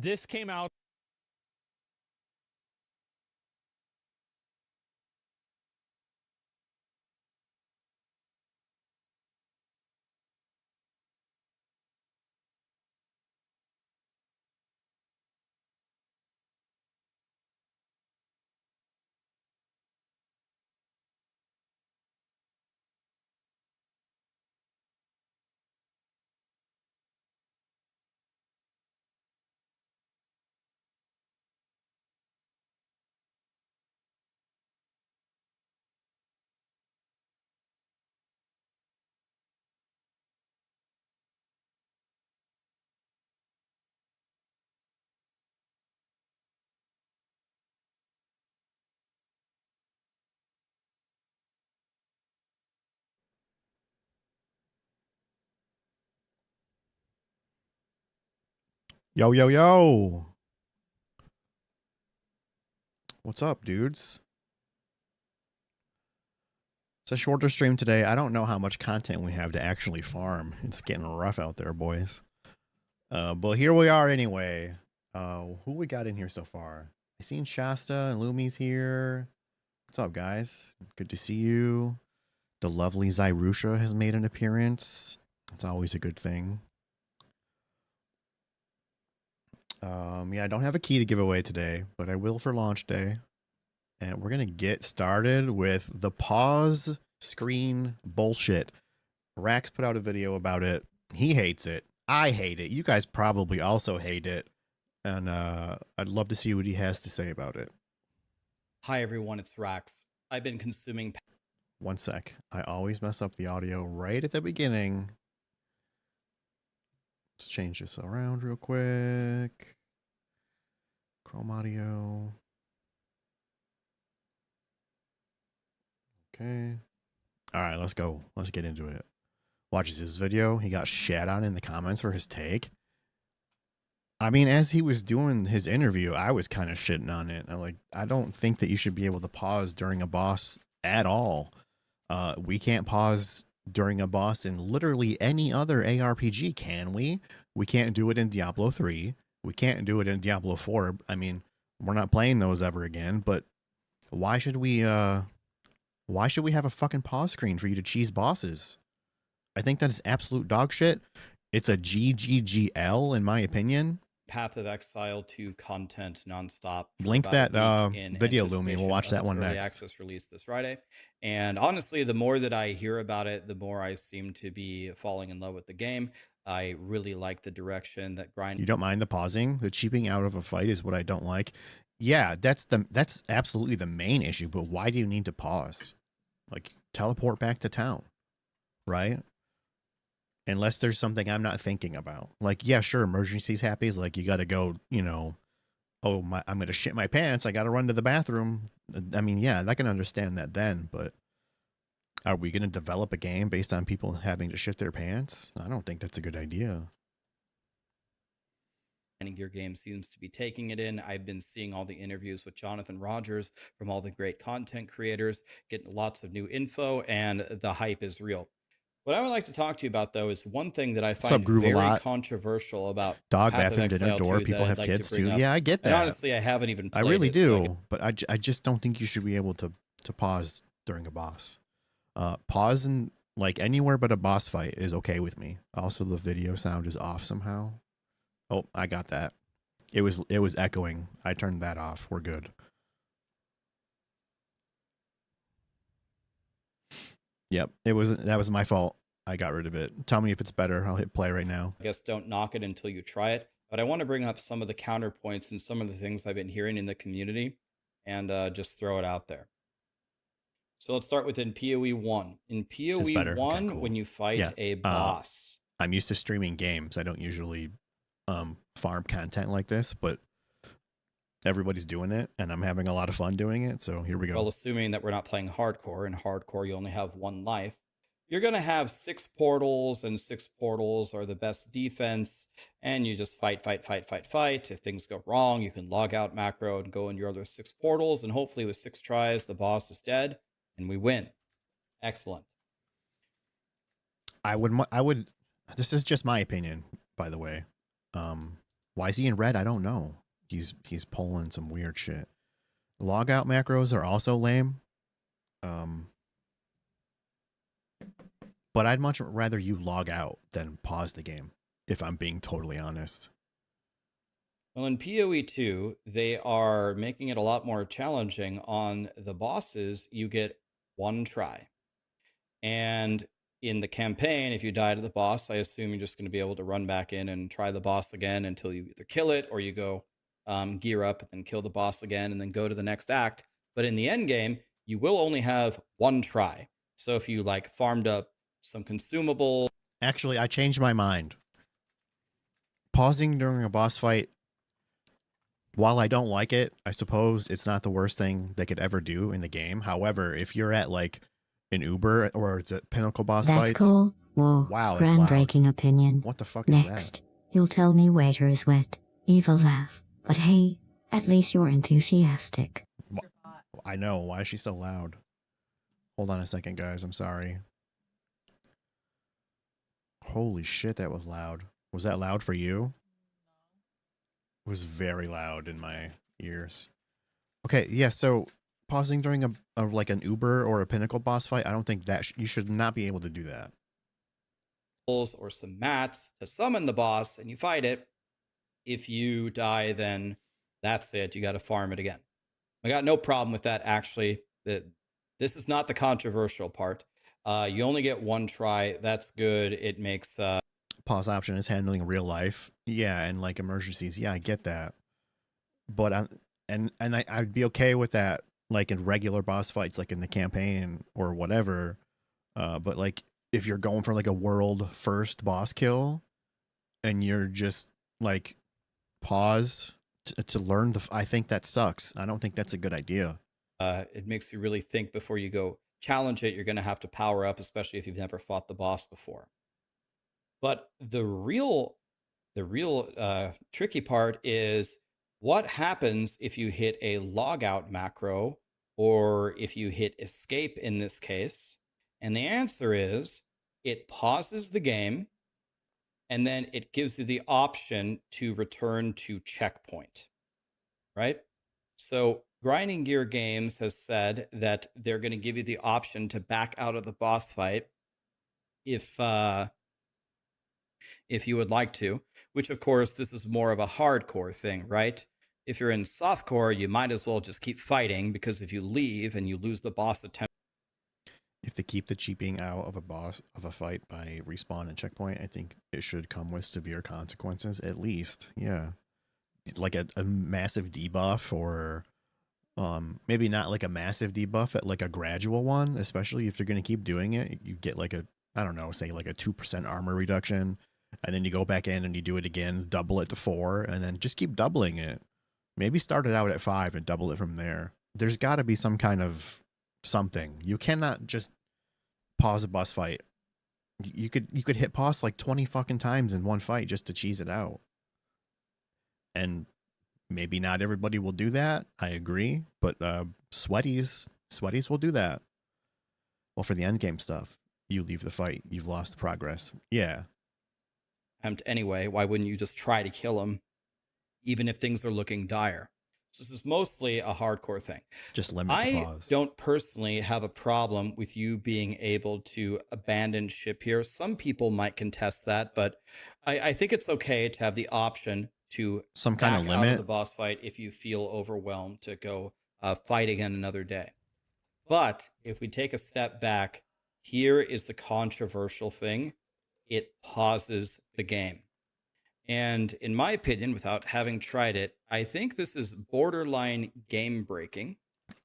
This came out. Yo, yo, yo. What's up, dudes? It's a shorter stream today. I don't know how much content we have to actually farm. It's getting rough out there, boys. But here we are anyway. Who we got in here so far? I seen Shasta and Lumi's here. What's up, guys? Good to see you. The lovely Zyrusha has made an appearance. That's always a good thing. Yeah, I don't have a key to give away today, but I will for launch day. And we're going to get started with the pause screen bullshit. Rax put out a video about it. He hates it. I hate it. You guys probably also hate it. And I'd love to see what he has to say about it. Hi, everyone. It's Rax. I've been consuming... One sec. I always mess up the audio right at the beginning. Let's change this around real quick. Chrome audio. Okay. All right, let's go. Let's get into it. Watches his video. He got shat on in the comments for his take. I mean, as he was doing his interview, I was kind of shitting on it. I don't think that you should be able to pause during a boss at all. We can't pause during a boss in literally any other ARPG, can we? We can't do it in Diablo 3. We can't do it in Diablo 4. I mean, we're not playing those ever again, but why should we have a fucking pause screen for you to cheese bosses? I think that is absolute dog shit. It's a GGGL in my opinion. Path of Exile 2 content nonstop. Link that video, Lumi. We'll watch that one early next. Access release this Friday. And honestly, the more that I hear about it, the more I seem to be falling in love with the game. I really like the direction that grind. You don't mind the pausing? The cheaping out of a fight is what I don't like. Yeah, that's absolutely the main issue. But why do you need to pause? Like, teleport back to town, right? Unless there's something I'm not thinking about. Like, yeah, sure, emergencies happen. Like, you got to go, you know, oh, I'm going to shit my pants. I got to run to the bathroom. I mean, yeah, I can understand that then, but are we going to develop a game based on people having to shit their pants? I don't think that's a good idea. Gear game seems to be taking it in. I've been seeing all the interviews with Jonathan Rogers from all the great content creators, getting lots of new info, and the hype is real. What I would like to talk to you about, though, is one thing that I find very controversial about Dog bathroom dinner door. People have kids too. Yeah, I get that. And honestly, I haven't even played I really it, do, so but I just don't think you should be able to pause during a boss. Pause in like anywhere but a boss fight is okay with me. Also, the video sound is off somehow. Oh, I got that. It was echoing. I turned that off. We're good. Yep, that was my fault. I got rid of it. Tell me if it's better. I'll hit play right now. I guess don't knock it until you try it. But I want to bring up some of the counterpoints and some of the things I've been hearing in the community and just throw it out there. So let's start within POE1. In POE1, okay, cool. When you fight a boss. I'm used to streaming games. I don't usually farm content like this, but everybody's doing it and I'm having a lot of fun doing it. So here we go. Well, assuming that we're not playing hardcore, and hardcore you only have one life, you're going to have 6 portals, and 6 portals are the best defense, and you just fight. If things go wrong, you can log out macro and go in your other 6 portals, and hopefully with 6 tries, the boss is dead, and we win. Excellent. I would, this is just my opinion, by the way. Why is he in red? I don't know. He's pulling some weird shit. Logout macros are also lame. But I'd much rather you log out than pause the game, if I'm being totally honest. Well, in POE2, they are making it a lot more challenging. On the bosses, you get one try. And in the campaign, if you die to the boss, I assume you're just going to be able to run back in and try the boss again until you either kill it or you go gear up and then kill the boss again and then go to the next act. But in the end game, you will only have one try. So if you like farmed up some consumables. Actually, I changed my mind. Pausing during a boss fight, while I don't like it, I suppose it's not the worst thing they could ever do in the game. However, if you're at like an Uber or it's a Pinnacle boss That's fights. cool. Whoa, wow, it's loud. groundbreaking opinion. What the fuck is that? Next, you'll tell me waiter is wet. Evil laugh. But hey, at least you're enthusiastic. I know. Why is she so loud? Hold on a second, guys. I'm sorry. Holy shit, that was loud. Was that loud for you? It was very loud in my ears. Okay, yeah, so pausing during a like an Uber or a Pinnacle boss fight, I don't think that you should not be able to do that. Or some mats to summon the boss and you fight it. If you die, then that's it. You got to farm it again. I got no problem with that, actually. This is not the controversial part. You only get one try. That's good. It makes... Pause option is handling real life. Yeah, and like emergencies. Yeah, I get that. But I'd be okay with that, like in regular boss fights, like in the campaign or whatever. But like if you're going for like a world first boss kill and you're just like pause to learn I think that sucks. I don't think that's a good idea. It makes you really think before you go challenge it. You're going to have to power up, especially if you've never fought the boss before. But the real tricky part is what happens if you hit a logout macro or if you hit escape in this case. And the answer is it pauses the game and then it gives you the option to return to checkpoint, right? So Grinding Gear Games has said that they're going to give you the option to back out of the boss fight if you would like to, which of course, this is more of a hardcore thing, right? If you're in softcore, you might as well just keep fighting because if you leave and you lose the boss attempt. If they keep the cheaping out of a fight by respawn and checkpoint, I think it should come with severe consequences, at least. Yeah. Like a massive debuff or maybe not like a massive debuff at like a gradual one, especially if you're going to keep doing it. You get like I don't know, say like a 2% armor reduction, and then you go back in and you do it again, double it to 4, and then just keep doubling it. Maybe start it out at 5 and double it from there. There's got to be some kind of something. You cannot just pause a boss fight. You could hit pause like 20 fucking times in one fight just to cheese it out. And maybe not everybody will do that. I agree, but sweaties will do that. Well, for the end game stuff, you leave the fight, you've lost the progress. Yeah. Anyway, why wouldn't you just try to kill him, even if things are looking dire? So this is mostly a hardcore thing. Just limit the pause. I don't personally have a problem with you being able to abandon ship here. Some people might contest that, but I think it's okay to have the option to some kind of limit out of the boss fight if you feel overwhelmed to go fight again another day. But if we take a step back, here is the controversial thing. It pauses the game. And in my opinion, without having tried it, I think this is borderline game breaking.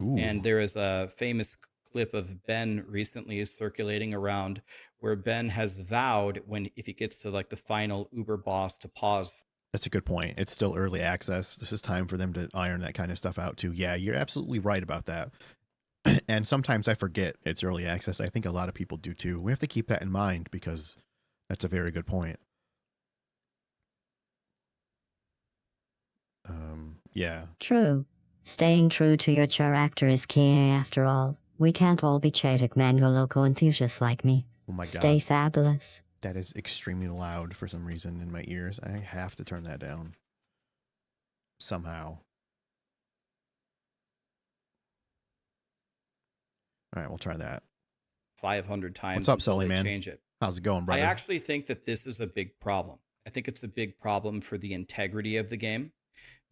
Ooh. And there is a famous clip of Ben recently circulating around where Ben has vowed if he gets to like the final Uber boss to pause. That's a good point. It's still early access. This is time for them to iron that kind of stuff out too. Yeah, you're absolutely right about that. And sometimes I forget it's early access. I think a lot of people do too. We have to keep that in mind because that's a very good point. Yeah. True. Staying true to your character is key after all. We can't all be Chadic Mango Loco enthusiasts like me. Oh my God. Stay fabulous. That is extremely loud for some reason in my ears. I have to turn that down. somehow. All right, we'll try that. 500 times What's up, until Sully, they man? change it. How's it going, brother? I actually think that this is a big problem. I think it's a big problem for the integrity of the game.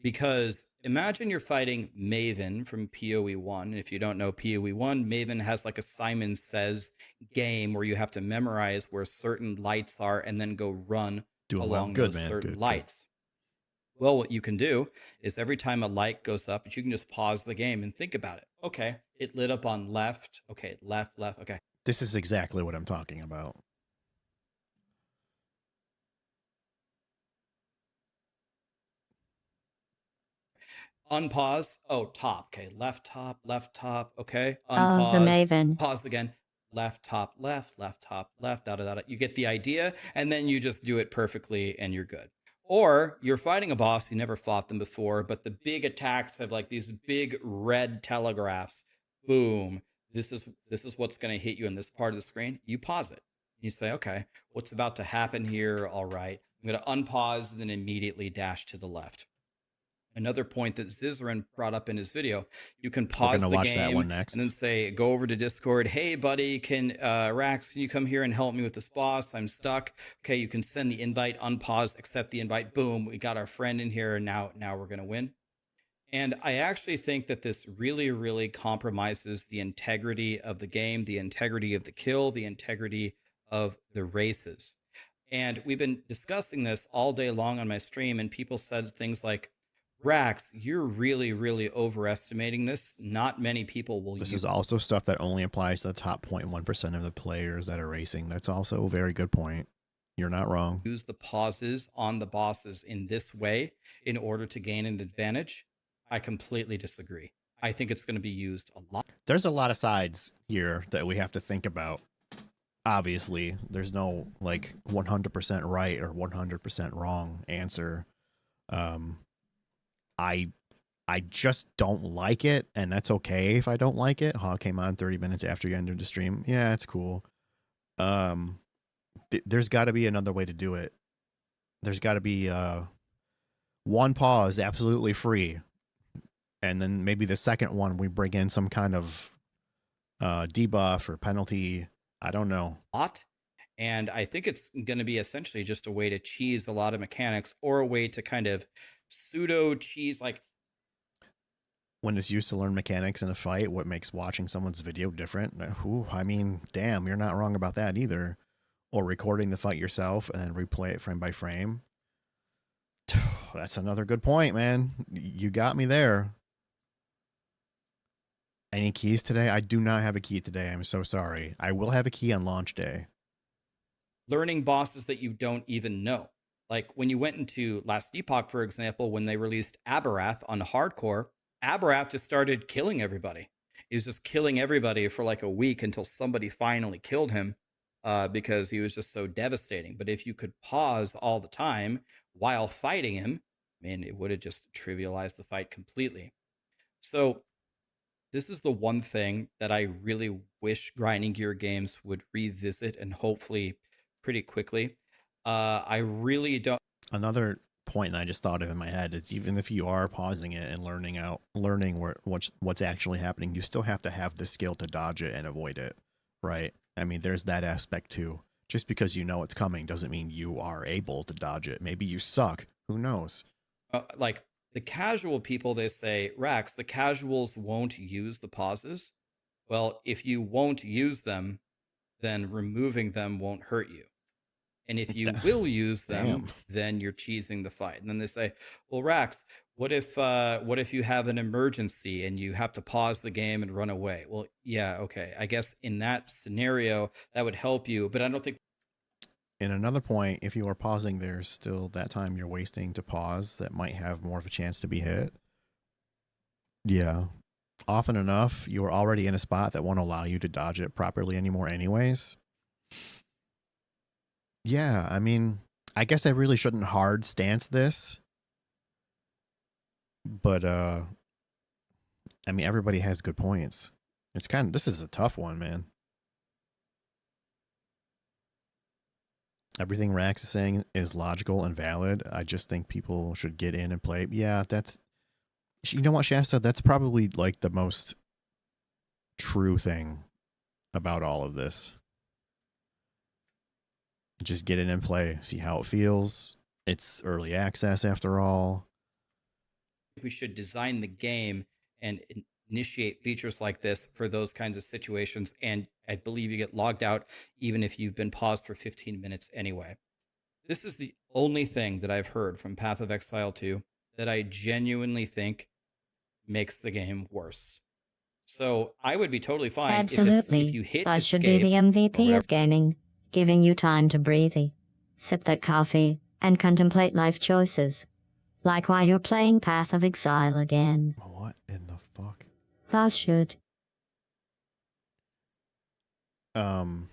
Because imagine you're fighting Maven from POE1. And if you don't know POE1, Maven has like a Simon Says game where you have to memorize where certain lights are and then go run along those certain lights. Well, what you can do is every time a light goes up, you can just pause the game and think about it. Okay, it lit up on left. Okay, left, left. Okay. This is exactly what I'm talking about. Unpause. Oh, top. Okay, left top, left top. Okay, Oh, the unpause. Maven. Pause again. Left top, left top, left. Da da da. You get the idea, and then you just do it perfectly, and you're good. Or you're fighting a boss, you never fought them before, but the big attacks have like these big red telegraphs. Boom. This is what's going to hit you in this part of the screen. You pause it. You say, okay, what's about to happen here? All right. I'm going to unpause and then immediately dash to the left. Another point that Zizaran brought up in his video, you can pause the game and then say, go over to Discord. Hey, buddy, Rax, can you come here and help me with this boss? I'm stuck. Okay, you can send the invite, unpause, accept the invite. Boom, we got our friend in here, and now we're going to win. And I actually think that this really, really compromises the integrity of the game, the integrity of the kill, the integrity of the races. And we've been discussing this all day long on my stream, and people said things like, Rax, you're really, really overestimating this. Not many people will use this. Is also stuff that only applies to the top 0.1% of the players that are racing. That's also a very good point. You're not wrong. Use the pauses on the bosses in this way in order to gain an advantage. I completely disagree. I think it's going to be used a lot. There's a lot of sides here that we have to think about. Obviously, there's no like 100% right or 100% wrong answer. I just don't like it, and that's okay if I don't like it. Hog came on 30 minutes after you ended the stream. Yeah, it's cool. There's got to be another way to do it. There's got to be one pause absolutely free, and then maybe the second one we bring in some kind of debuff or penalty. I don't know. And I think it's going to be essentially just a way to cheese a lot of mechanics, or a way to kind of pseudo cheese, like when it's used to learn mechanics in a fight. What makes watching someone's video different? Ooh, I mean, damn, you're not wrong about that either. Or recording the fight yourself and then replay it frame by frame. That's another good point, man. You got me there. Any keys today? I do not have a key today. I'm so sorry. I will have a key on launch day. Learning bosses that you don't even know. Like when you went into Last Epoch, for example, when they released Abarath on hardcore, Abarath just started killing everybody. He was just killing everybody for like a week until somebody finally killed him because he was just so devastating. But if you could pause all the time while fighting him, man, it would have just trivialized the fight completely. So this is the one thing that I really wish Grinding Gear Games would revisit, and hopefully pretty quickly. I really don't. Another point that I just thought of in my head is, even if you are pausing it and learning what's actually happening, you still have to have the skill to dodge it and avoid it, right? I mean, there's that aspect too. Just because you know it's coming doesn't mean you are able to dodge it. Maybe you suck. Who knows? Like the casual people, they say, Rax, the casuals won't use the pauses. Well, if you won't use them, then removing them won't hurt you. And if you will use them, then you're cheesing the fight. And then they say, well, Rax, what if you have an emergency and you have to pause the game and run away? Well, yeah, okay. I guess in that scenario, that would help you. But I don't think. In another point, if you are pausing, there's still that time you're wasting to pause that might have more of a chance to be hit. Yeah. Often enough, you are already in a spot that won't allow you to dodge it properly anymore anyways. Yeah, I mean, I guess I really shouldn't hard stance this. But, I mean, everybody has good points. It's this is a tough one, man. Everything Rax is saying is logical and valid. I just think people should get in and play. Yeah, that's, you know what, Shasta? That's probably like the most true thing about all of this. Just get in and play, see how it feels. It's early access after all. We should design the game and initiate features like this for those kinds of situations. And I believe you get logged out even if you've been paused for 15 minutes anyway. This is the only thing that I've heard from Path of Exile 2 that I genuinely think makes the game worse. So I would be totally fine Absolutely. if you hit I escape should be the MVP of gaming, giving you time to breathe, sip that coffee, and contemplate life choices. Like while you're playing Path of Exile again. What in the fuck? I should. Oh,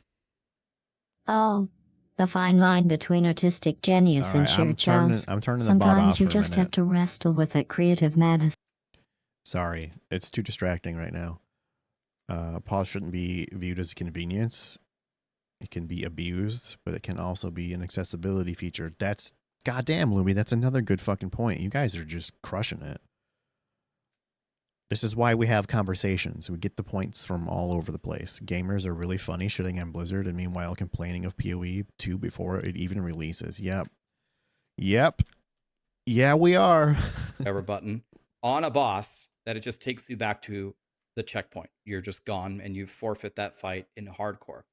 the fine line between artistic genius and sheer chaos. I'm turning the bot off. Sometimes you just have to wrestle with that creative madness. Sorry, it's too distracting right now. Pause shouldn't be viewed as a convenience. It can be abused, but it can also be an accessibility feature. That's goddamn, Lumi. That's another good fucking point. You guys are just crushing it. This is why we have conversations. We get the points from all over the place. Gamers are really funny shitting on Blizzard and meanwhile complaining of POE2 before it even releases. Yep. Yeah, we are. Ever button on a boss that it just takes you back to the checkpoint. You're just gone and you forfeit that fight in hardcore.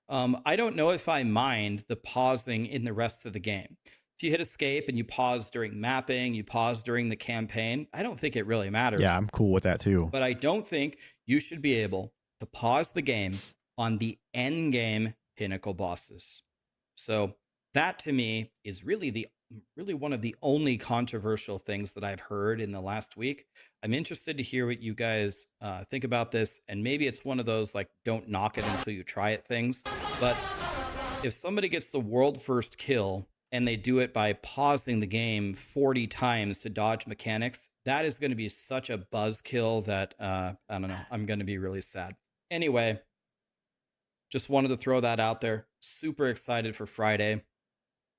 I don't know if I mind the pausing in the rest of the game. If you hit escape and you pause during mapping, you pause during the campaign, I don't think it really matters. Yeah, I'm cool with that too. But I don't think you should be able to pause the game on the end game pinnacle bosses. So that to me is really one of the only controversial things that I've heard in the last week. I'm interested to hear what you guys think about this. And maybe it's one of those like, don't knock it until you try it things. But if somebody gets the world first kill and they do it by pausing the game 40 times to dodge mechanics, that is going to be such a buzzkill that, I don't know, I'm going to be really sad. Anyway, just wanted to throw that out there. Super excited for Friday.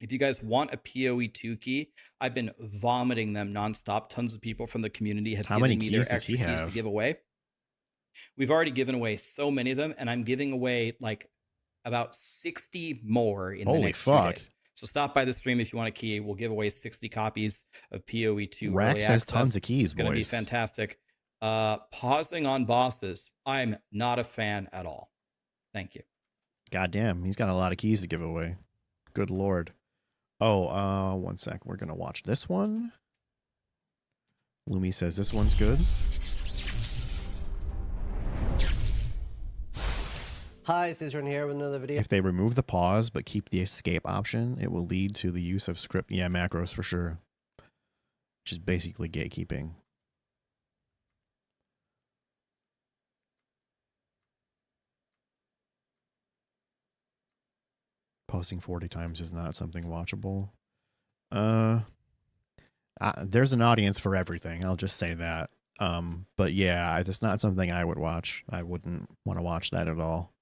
If you guys want a POE2 key, I've been vomiting them nonstop. Tons of people from the community have given me their extra keys to give away. We've already given away so many of them, and I'm giving away like about 60 more in the next few days. So stop by the stream if you want a key. We'll give away 60 copies of POE2. Rax has tons of keys, It's going to be fantastic. Pausing on bosses, I'm not a fan at all. Thank you. Goddamn, he's got a lot of keys to give away. Good lord. Oh, 1 sec. We're going to watch this one. Lumi says this one's good. Hi, Cizron here with another video. If they remove the pause but keep the escape option, it will lead to the use of script. Yeah, macros for sure. Which is basically gatekeeping. Pausing 40 times is not something watchable. There's an audience for everything. I'll just say that. But yeah, it's not something I would watch. I wouldn't want to watch that at all.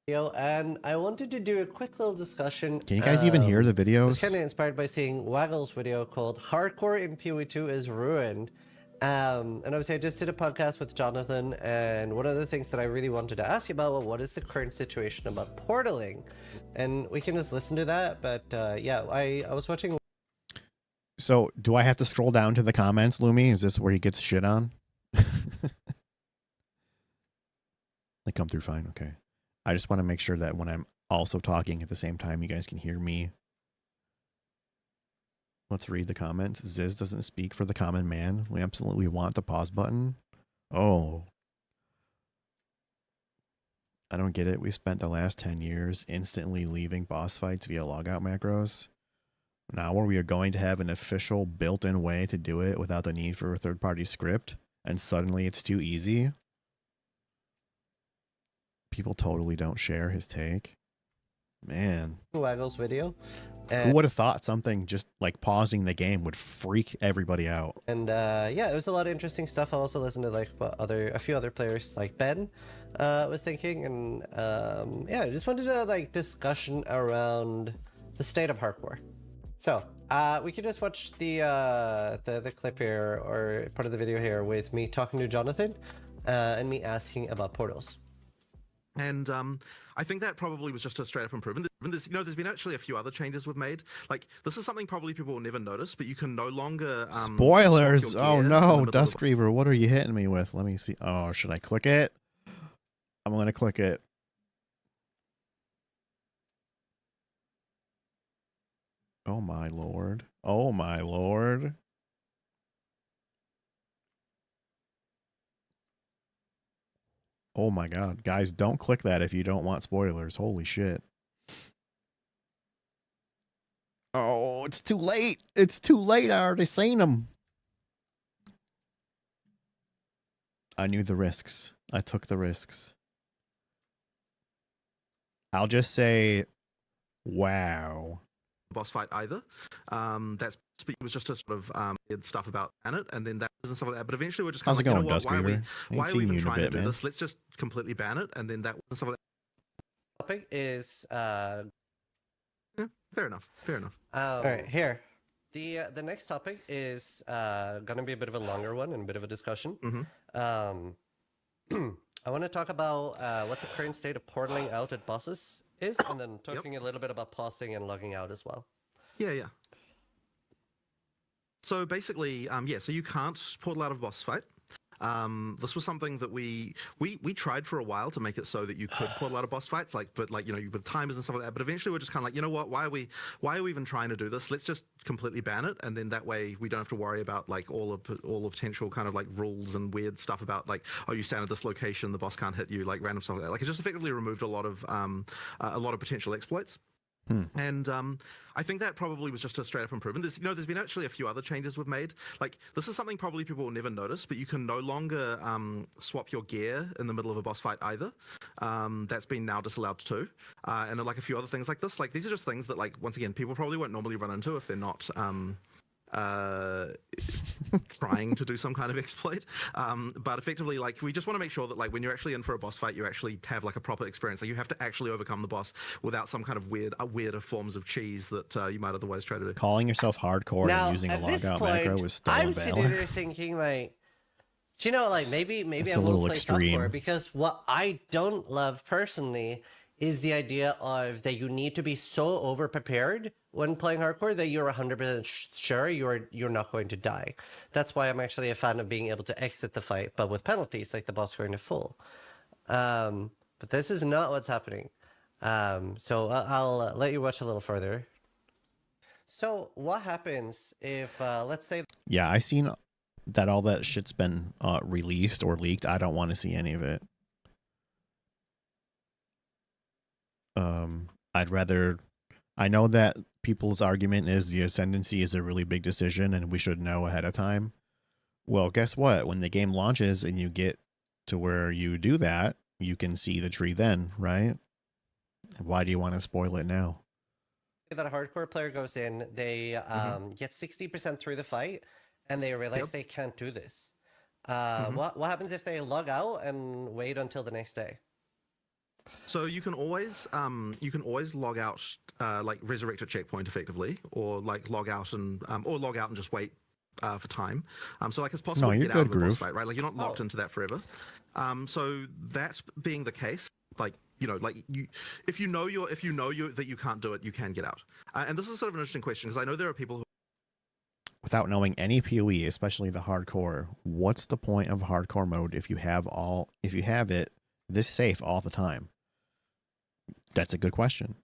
And I wanted to do a quick little discussion. Can you guys even hear the videos? I was kind of inspired by seeing Waggle's video called Hardcore in POE2 is Ruined. And obviously I just did a podcast with Jonathan, and one of the things that I really wanted to ask you about was what is the current situation about portaling? And we can just listen to that, but yeah, I was watching. So do I have to scroll down to the comments, Lumi? Is this where he gets shit on? They come through fine, okay. I just want to make sure that when I'm also talking at the same time, you guys can hear me. Let's read the comments. Ziz doesn't speak for the common man. We absolutely want the pause button. Oh. I don't get it. We spent the last 10 years instantly leaving boss fights via logout macros. Now we are going to have an official built-in way to do it without the need for a third-party script, and suddenly it's too easy. People totally don't share his take. Man. Waggle's video. Who would have thought something just like pausing the game would freak everybody out? And yeah, it was a lot of interesting stuff. I also listened to like what a few other players like Ben was thinking, and yeah, I just wanted to like discussion around the state of hardcore. So we could just watch the clip here, or part of the video here, with me talking to Jonathan and me asking about portals. And I think that probably was just a straight up improvement. There's been actually a few other changes we've made. Like, this is something probably people will never notice, but you can no longer spoilers. Oh no, Duskreaver, what are you hitting me with? Let me see. Oh, should I click it? I'm gonna click it. Oh my lord. Oh my lord. Oh my god. Guys, don't click that if you don't want spoilers. Holy shit. Oh, it's too late. It's too late. I already seen them. I knew the risks. I took the risks. I'll just say, wow. Boss fight either. It was just a sort of stuff about it, and then that and stuff like that. But eventually we're just kind How's of it like, going, you know what, why are we even trying to do this? Let's just completely ban it, and then that and stuff like that. Topic is yeah, fair enough. all right, here. The next topic is gonna be a bit of a longer one and a bit of a discussion. I want to talk about what the current state of portaling out at bosses is, and then talking a little bit about pausing and logging out as well. Yeah. So basically, so you can't portal out of a boss fight. This was something that we tried for a while to make it so that you could portal out of boss fights, but with timers and stuff like that. But eventually we're just kind of like, you know what, why are we even trying to do this? Let's just completely ban it, and then that way we don't have to worry about like all the potential kind of like rules and weird stuff about like, oh, you stand at this location, the boss can't hit you, like random stuff like that. Like, it just effectively removed a lot of potential exploits. And I think that probably was just a straight up improvement. There's been actually a few other changes we've made. Like, this is something probably people will never notice, but you can no longer swap your gear in the middle of a boss fight either. That's been now disallowed too. And like a few other things like this. Like, these are just things that, like, once again, people probably won't normally run into if they're not trying to do some kind of exploit, but effectively, like, we just want to make sure that, like, when you're actually in for a boss fight, you actually have like a proper experience. Like, you have to actually overcome the boss without some kind of weirder forms of cheese that you might otherwise try to do. Calling yourself hardcore now, and using a logout macro was stolen I'm valor. sitting there thinking, like, do you know, like, maybe I will play software, because what I don't love personally is the idea of that you need to be so over prepared when playing hardcore that you're 100% sure you're not going to die. That's why I'm actually a fan of being able to exit the fight, but with penalties, like the boss going to full. But this is not what's happening. So I'll let you watch a little further. So what happens if, let's say... Yeah, I seen that all that shit's been released or leaked. I don't want to see any of it. I'd rather... I know that people's argument is the Ascendancy is a really big decision and we should know ahead of time. Well, guess what? When the game launches and you get to where you do that, you can see the tree then, right? Why do you want to spoil it now? That a hardcore player goes in, they get 60% through the fight, and they realize they can't do this. What happens if they log out and wait until the next day? So you can always log out, like resurrect a checkpoint effectively, or like log out and just wait for time. So like it's possible to get out of a boss fight, right? Like you're not locked into that forever. So that being the case, like, you know, like if you know that you can't do it, you can get out. And this is sort of an interesting question because I know there are people who, without knowing any POE, especially the hardcore, what's the point of hardcore mode if you have it this safe all the time? That's a good question.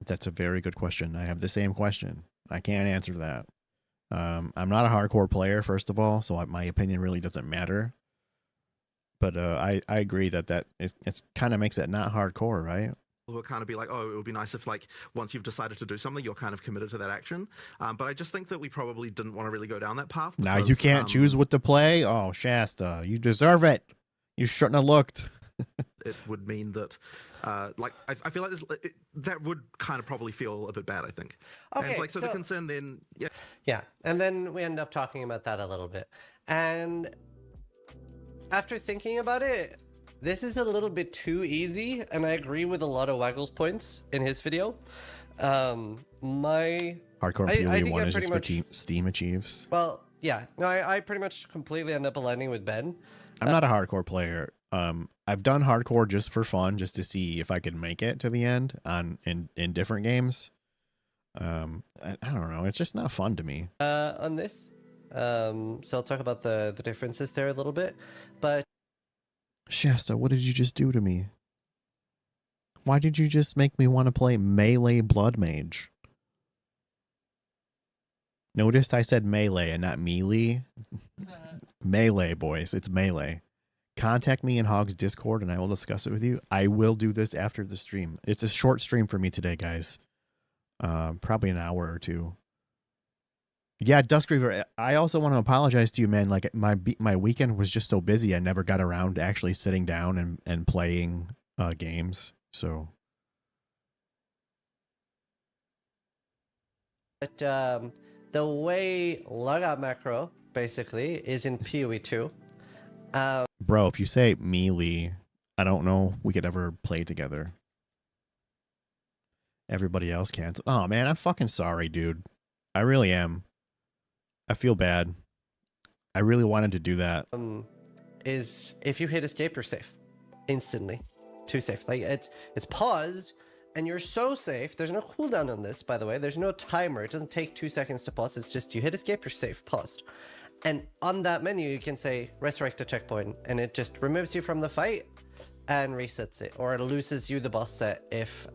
That's a very good question. I have the same question. I can't answer that. I'm not a hardcore player, first of all, so my opinion really doesn't matter. But I agree that it's kind of makes it not hardcore, right? Will kind of be like, oh, it would be nice if, like, once you've decided to do something, you're kind of committed to that action. But I just think that we probably didn't want to really go down that path. Now you can't choose what to play? Oh, Shasta, you deserve it. You shouldn't have looked. It would mean that, like, I feel like that would kind of probably feel a bit bad, I think. Okay, and, like, so the concern then, Yeah, and then we end up talking about that a little bit. And after thinking about it, This is a little bit too easy, and I agree with a lot of Waggle's points in his video. My Hardcore I POE think 1 I is pretty just much- for Steam achieves. well, yeah, no, I pretty much completely end up aligning with Ben. I'm not a hardcore player. I've done hardcore just for fun, just to see if I could make it to the end in different games. I don't know. It's just not fun to me. On this. So I'll talk about the differences there a little bit. But Shasta, what did you just do to me? Why did you just make me want to play Melee Blood Mage? Noticed I said melee and not melee. Melee, boys. It's melee. Contact me in Hog's Discord and I will discuss it with you. I will do this after the stream. It's a short stream for me today, guys. Probably an hour or two. Yeah, Duskreaver, I also want to apologize to you, man. Like, my weekend was just so busy, I never got around to actually sitting down and playing games. So, But the way logout macro basically is in POE2. bro, if you say melee, I don't know we could ever play together. Everybody else can't. Oh man, I'm fucking sorry, dude. I really am. I feel bad. I really wanted to do that. Is if you hit escape, you're safe instantly. Too safe. Like it's paused, and you're so safe. There's no cooldown on this, by the way. There's no timer. It doesn't take 2 seconds to pause. It's just you hit escape, you're safe, paused. And on that menu, you can say resurrect a checkpoint, and it just removes you from the fight and resets it, or it loses you the boss set if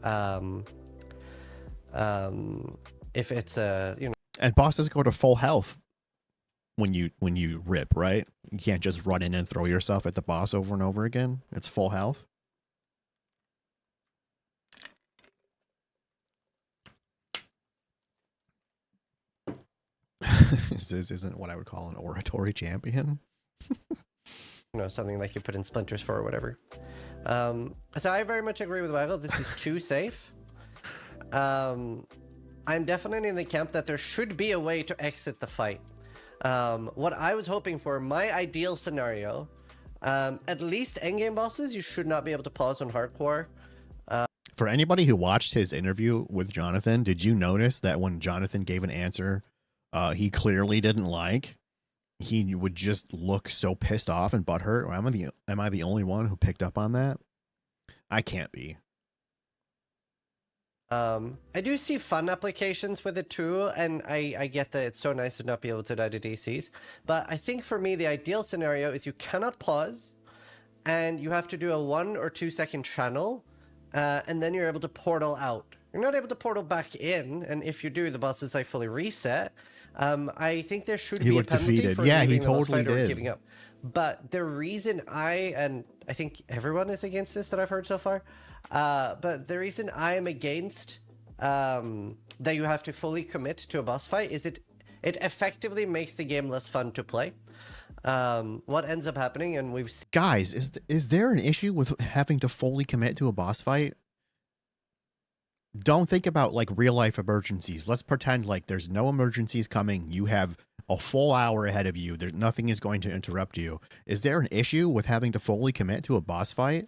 it's a And bosses go to full health when you rip, right? You can't just run in and throw yourself at the boss over and over again. It's full health. This isn't what I would call an oratory champion. something like you put in splinters for or whatever. So I very much agree with Waggle. This is too safe. I'm definitely in the camp that there should be a way to exit the fight. What I was hoping for, my ideal scenario, at least endgame bosses, you should not be able to pause on hardcore. For anybody who watched his interview with Jonathan, did you notice that when Jonathan gave an answer he clearly didn't like, he would just look so pissed off and butthurt? Or am I the only one who picked up on that? I can't be. I do see fun applications with it too, and I get that it's so nice to not be able to die to DCs. But I think for me, the ideal scenario is you cannot pause, and you have to do a 1 or 2 second channel, and then you're able to portal out. You're not able to portal back in, and if you do, the boss is like fully reset. I think there should be a penalty defeated. for Yeah, he leaving the boss totally fight or did. giving up. But the reason and I think everyone is against this that I've heard so far, but the reason I am against that you have to fully commit to a boss fight is it effectively makes the game less fun to play. What ends up happening, and we've seen... Guys, is there an issue with having to fully commit to a boss fight? Don't think about like real life emergencies. Let's pretend like there's no emergencies coming. You have a full hour ahead of you. Nothing is going to interrupt you. Is there an issue with having to fully commit to a boss fight?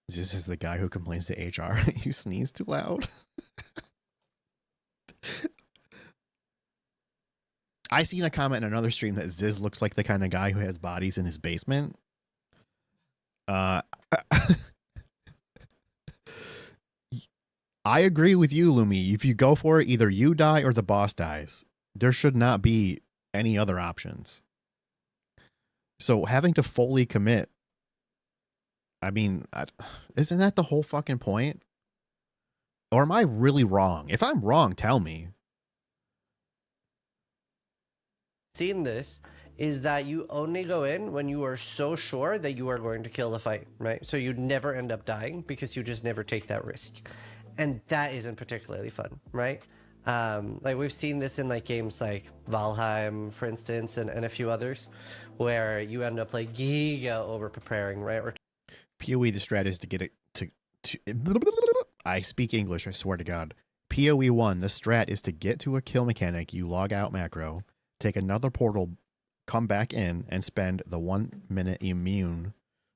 This is the guy who complains to HR. You sneeze too loud. I seen a comment in another stream that Ziz looks like the kind of guy who has bodies in his basement. I agree with you, Lumi. If you go for it, either you die or the boss dies. There should not be any other options. So having to fully commit, I mean, isn't that the whole fucking point? Or am I really wrong? If I'm wrong, tell me. Seen this is that you only go in when you are so sure that you are going to kill the fight, right? So you never end up dying because you just never take that risk. And that isn't particularly fun, right? Like we've seen this in like games like Valheim, for instance, and a few others, where you end up like giga over preparing, right? Or POE, the strat is to get it to I speak English, I swear to God. POE1, the strat is to get to a kill mechanic, you log out macro, take another portal come back in and spend the 1 minute immune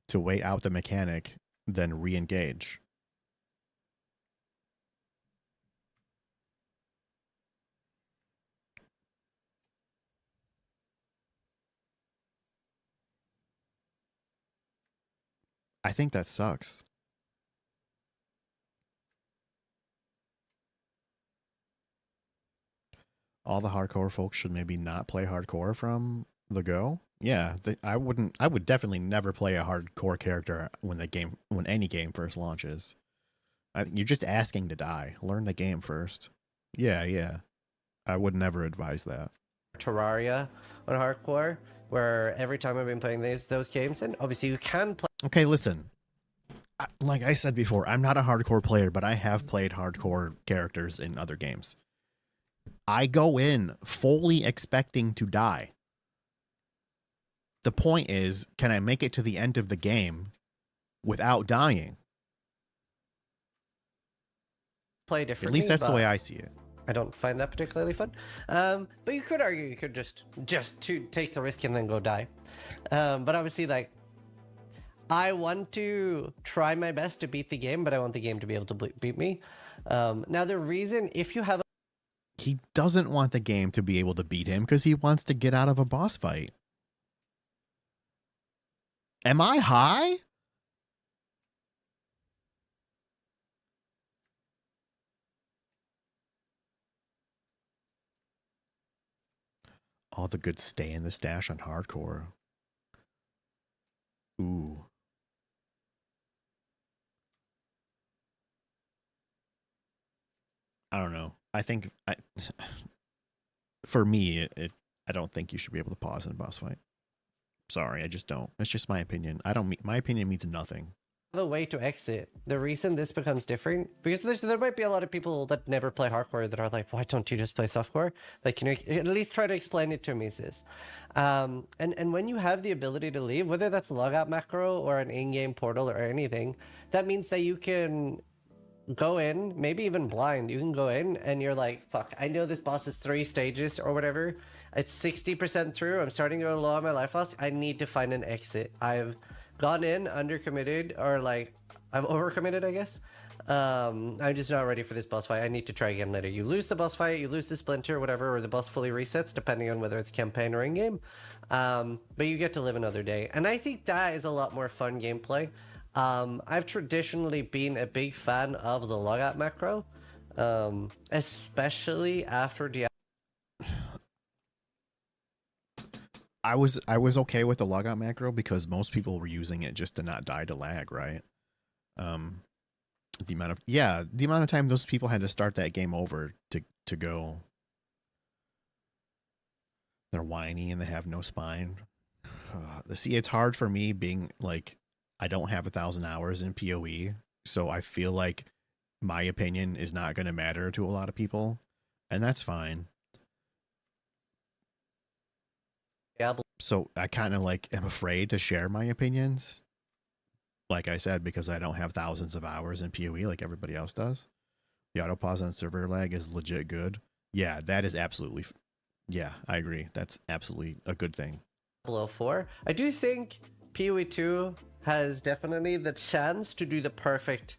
to wait out the mechanic, then re-engage. I think that sucks. All the hardcore folks should maybe not play hardcore from the go. Yeah, I would definitely never play a hardcore character when any game first launches. You're just asking to die. Learn the game first. Yeah. I would never advise that. Terraria on hardcore, where every time I've been playing those games, and obviously you can play. Okay, listen. Like I said before, I'm not a hardcore player, but I have played hardcore characters in other games. I go in fully expecting to die. The point is, can I make it to the end of the game without dying? Play differently. At least that's the way I see it. I don't find that particularly fun. But you could argue you could just to take the risk and then go die. But obviously, like, I want to try my best to beat the game, but I want the game to be able to beat me. Now, the reason, if you have he doesn't want the game to be able to beat him because he wants to get out of a boss fight. Am I high? All the good stay in the stash on hardcore. Ooh. I don't know. I think for me, I don't think you should be able to pause in a boss fight. Sorry, I just don't. That's just my opinion. My opinion means nothing. A way to exit. The reason this becomes different, because there might be a lot of people that never play hardcore that are like, why don't you just play softcore? Like, can you at least try to explain it to me, sis? And when you have the ability to leave, whether that's a logout macro or an in-game portal or anything, that means that you can go in, maybe even blind. You can go in and you're like, fuck, I know this boss is 3 stages or whatever. It's 60% through. I'm starting to go low on my life loss. I need to find an exit. I've gone in undercommitted, or like I've overcommitted, I guess. I'm just not ready for this boss fight. I need to try again later. You lose the boss fight, you lose the splinter, whatever, or the boss fully resets, depending on whether it's campaign or in-game. But you get to live another day. And I think that is a lot more fun gameplay. I've traditionally been a big fan of the logout macro, especially after I was okay with the logout macro because most people were using it just to not die to lag, right? The amount of time those people had to start that game over to go. They're whiny and they have no spine. See, it's hard for me being like, I don't have 1,000 hours in POE, so I feel like my opinion is not going to matter to a lot of people, and that's fine. So I kind of like am afraid to share my opinions, like I said, because I don't have thousands of hours in PoE like everybody else does. The auto pause on server lag is legit good. Yeah, that is absolutely. Yeah, I agree. That's absolutely a good thing. 4. I do think POE2 has definitely the chance to do the perfect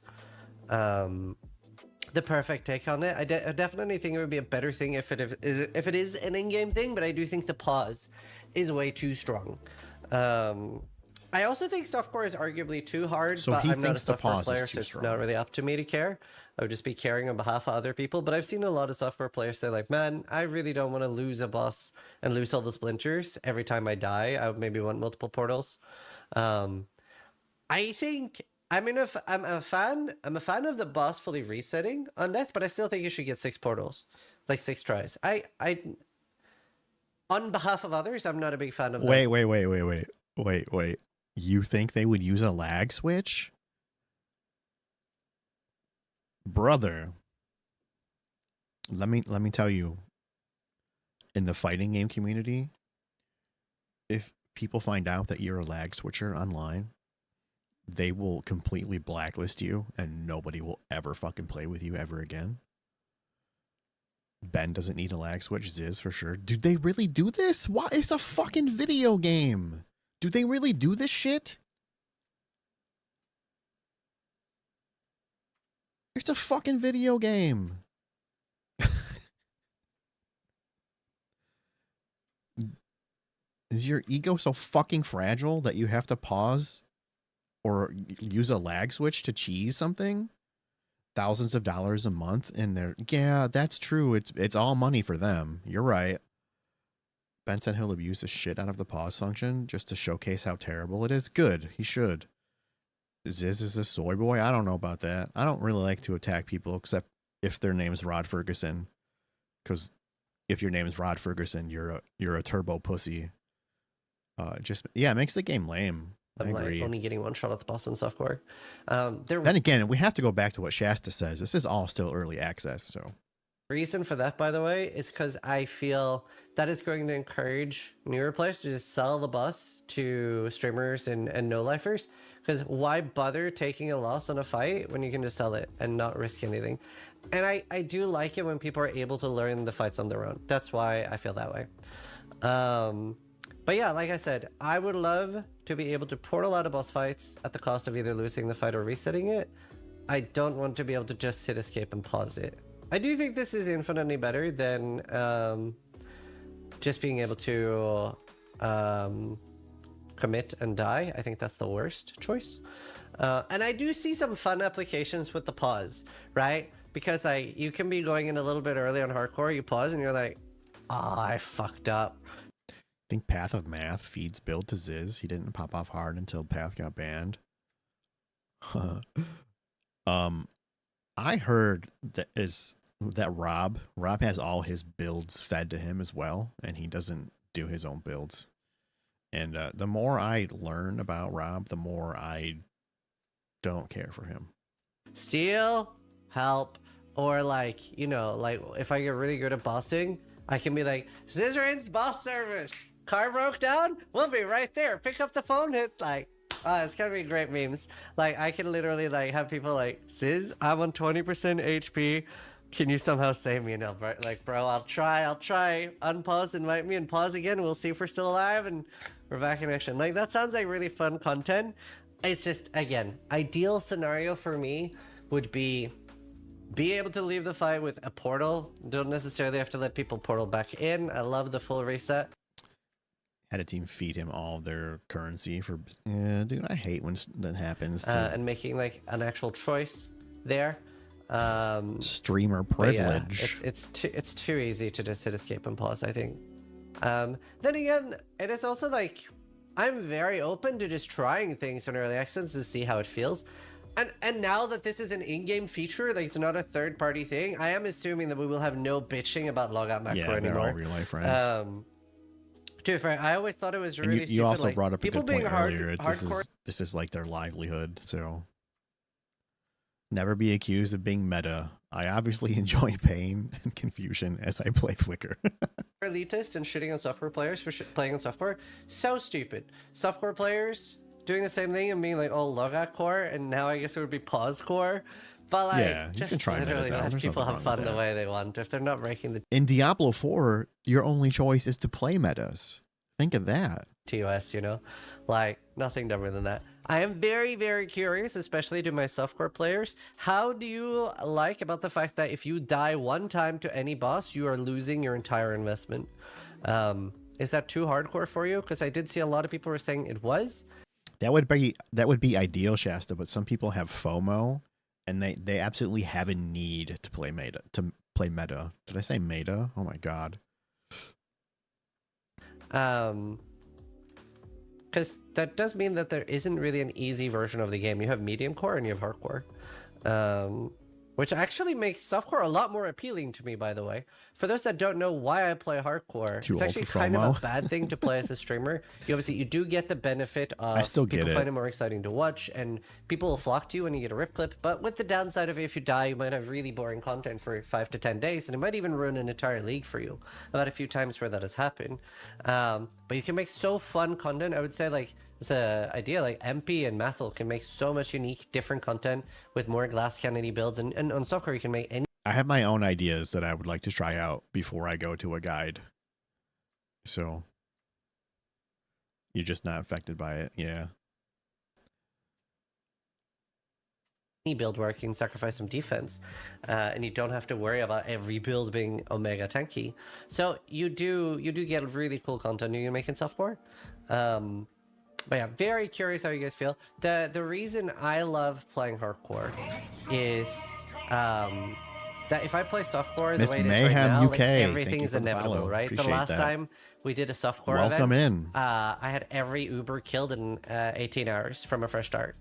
take on it. I definitely think it would be a better thing if it is an in-game thing, but I do think the pause is way too strong. I also think softcore is arguably too hard, so but he I'm not a thinks the softcore pause player, is too so it's strong. not really up to me to care. I would just be caring on behalf of other people. But I've seen a lot of software players say like, man, I really don't want to lose a boss and lose all the splinters every time I die. I would maybe want multiple portals. I think I'm a fan of the boss fully resetting on death, but I still think you should get 6 portals, like 6 tries. I on behalf of others, I'm not a big fan of that. Wait. You think they would use a lag switch? Brother, let me tell you, in the fighting game community, if people find out that you're a lag switcher online, they will completely blacklist you and nobody will ever fucking play with you ever again. Ben doesn't need a lag switch. Ziz for sure. Do they really do this? Why? It's a fucking video game. Do they really do this shit? It's a fucking video game. Is your ego so fucking fragile that you have to pause or use a lag switch to cheese something? Thousands of dollars a month in there. Yeah, that's true. It's all money for them. You're right. Ben said he'll abuse the shit out of the pause function just to showcase how terrible it is. Good. He should. Ziz is a soy boy? I don't know about that. I don't really like to attack people except if their name's Rod Ferguson. Because if your name is Rod Ferguson, you're a turbo pussy. It makes the game lame. I agree. Like only getting one shot at the boss in softcore. Then again, we have to go back to what Shasta says. This is all still early access, so. Reason for that, by the way, is because I feel that is going to encourage newer players to just sell the boss to streamers and no-lifers. Because why bother taking a loss on a fight when you can just sell it and not risk anything? And I do like it when people are able to learn the fights on their own. That's why I feel that way. But yeah, like I said, I would love to be able to portal out of boss fights at the cost of either losing the fight or resetting it. I don't want to be able to just hit escape and pause it. I do think this is infinitely better than just being able to commit and die. I think that's the worst choice. And I do see some fun applications with the pause, right? Because you can be going in a little bit early on hardcore, you pause and you're like, I fucked up. I think Path of Math feeds build to Ziz. He didn't pop off hard until Path got banned. I heard that Rob has all his builds fed to him as well, and he doesn't do his own builds. And the more I learn about Rob, the more I don't care for him. Steal, help, or like, you know, like if I get really good at bossing, I can be like, Zizrin's boss service. Car broke down? We'll be right there. Pick up the phone, hit like, it's gonna be great memes. Like I can literally like have people like, Ziz, I'm on 20% HP. Can you somehow save me? No, bro, like, bro, I'll try. Unpause, invite me, and pause again. We'll see if we're still alive, and we're back in action. Like, that sounds like really fun content. It's just, again, ideal scenario for me would be able to leave the fight with a portal. Don't necessarily have to let people portal back in. I love the full reset. Had a team feed him all of their currency for, yeah, dude, I hate when that happens. And making, like, an actual choice there. Streamer privilege. Yeah, it's too easy to just hit escape and pause, I think. Then again, it is also like I'm very open to just trying things on early access to see how it feels. And now that this is an in-game feature, like it's not a third-party thing, I am assuming that we will have no bitching about logout macro anymore. Yeah, they're all real-life friends. To be fair, I always thought it was really you stupid. Also like, brought up a good point earlier. Hardcore... This is like their livelihood, so never be accused of being meta. I obviously enjoy pain and confusion as I play Flicker. Elitist and shitting on software players for playing on software. So stupid. Software players doing the same thing and being like, oh, logout core, and now I guess it would be pause core. But like, yeah, you just can try literally let people have fun the way they want. If they're not breaking the... In Diablo 4, your only choice is to play metas. Think of that. TOS, you know? Like, nothing dumber than that. I am very, very curious, especially to my softcore players. How do you like about the fact that if you die one time to any boss, you are losing your entire investment? Is that too hardcore for you? Because I did see a lot of people were saying it was. That would be ideal, Shasta, but some people have FOMO and they absolutely have a need to play meta. Did I say meta? Oh my god. Because that does mean that there isn't really an easy version of the game. You have medium core and you have hardcore. Which actually makes softcore a lot more appealing to me, by the way. For those that don't know why I play hardcore, it's actually kind of a bad thing to play as a streamer. You do get the benefit of people find it more exciting to watch, and people will flock to you when you get a rip clip. But with the downside of if you die, you might have really boring content for 5 to 10 days, and it might even ruin an entire league for you. I've had a few times where that has happened. But you can make so fun content. I would say, like, it's an idea like MP and Massel can make so much unique, different content with more glass cannony builds, and on software you can make any. I have my own ideas that I would like to try out before I go to a guide. So you're just not affected by it. Yeah. Build where you can sacrifice some defense, and you don't have to worry about every build being omega tanky. So you do get really cool content you can make in softcore. But yeah, very curious how you guys feel. The reason I love playing hardcore is that if I play softcore the Miss way it is Mayhem right now, UK, like, thank everything you is for the inevitable, follow. right? The Appreciate last that. time we did a softcore Welcome event, in. I had every Uber killed in 18 hours from a fresh start.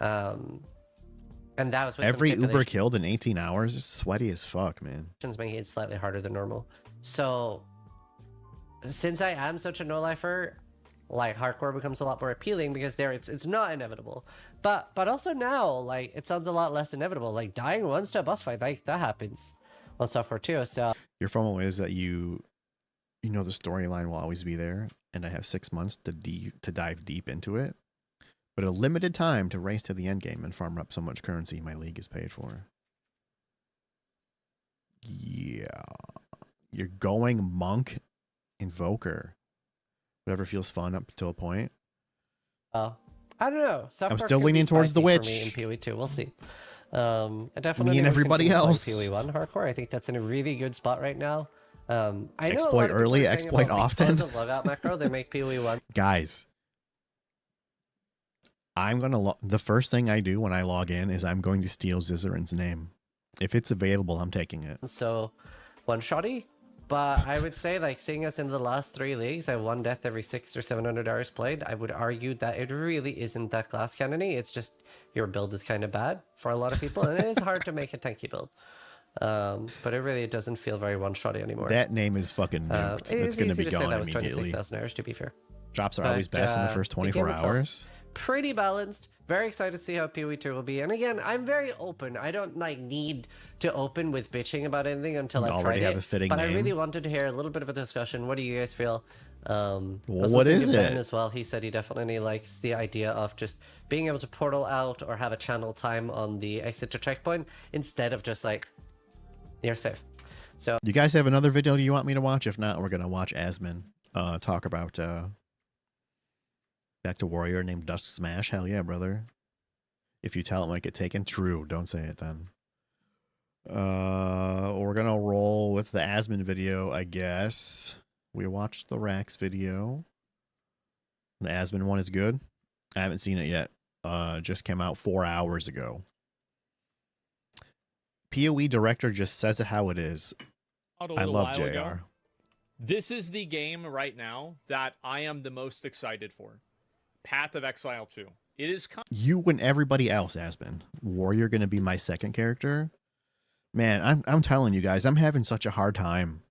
And that was with Every some Uber killed in 18 hours. It's sweaty as fuck, man. making it slightly harder than normal. So since I am such a no-lifer, like hardcore becomes a lot more appealing because there it's not inevitable. But also now, like, it sounds a lot less inevitable. Like dying once to a boss fight, like that happens on softcore too. So Your FOMO is that you know the storyline will always be there, and I have 6 months to dive deep into it. But a limited time to race to the end game and farm up so much currency my league is paid for. Yeah. You're going monk invoker. Whatever feels fun up to a point. I don't know. Softcore I'm still could be leaning towards the spicy for me witch. in POE2. We'll see. I definitely Me and would everybody continue else. playing POE1 hardcore. I think that's in a really good spot right now. I know Exploit a lot of people early, are saying exploit about often. because of logout macro, they make POE1. Guys, I'm going to the first thing I do when I log in is I'm going to steal Zizarin's name. If it's available, I'm taking it. So one-shotty, but I would say, like, seeing us in the last 3 leagues, I have 1 death every 600 or 700 hours played. I would argue that it really isn't that glass cannony. It's just your build is kind of bad for a lot of people, and it is hard to make a tanky build. But it really doesn't feel very one-shotty anymore. That name is fucking nuked. It's going to be gone that was immediately. 26,000 hours, to be fair. Drops are But, always best in the first the 24 game itself, hours. Pretty balanced. Very excited to see how POE2 will be. And again, I'm very open. I don't need to open with bitching about anything until I've tried have it. a fitting But name. I really wanted to hear a little bit of a discussion. What do you guys feel? What is it? Ben as well. He said he definitely likes the idea of just being able to portal out or have a channel time on the exit to checkpoint instead of just like, you're safe. So You guys have another video you want me to watch? If not, we're going to watch Asmin talk about back to warrior named Dust Smash. Hell yeah, brother. If you tell it might get taken, true. Don't say it then. We're going to roll with the Asmin video, I guess. We watched the Rax video. The Asmin one is good. I haven't seen it yet. Just came out 4 hours ago. POE director just says it how it is. I love JR. This is the game right now that I am the most excited for. Path of Exile 2. It is You and everybody else, Aspen. Warrior going to be my second character. Man, I'm telling you guys, I'm having such a hard time.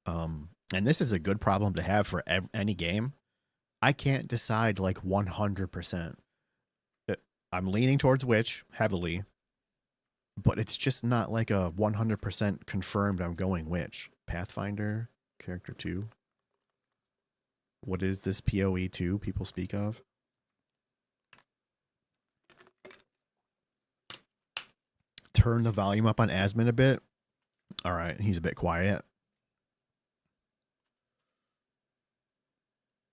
And this is a good problem to have for any game. I can't decide like 100%. I'm leaning towards Witch heavily, but it's just not like a 100% confirmed I'm going Witch. Pathfinder, character 2. What is this POE2 people speak of? Turn the volume up on Asmin a bit. All right, he's a bit quiet.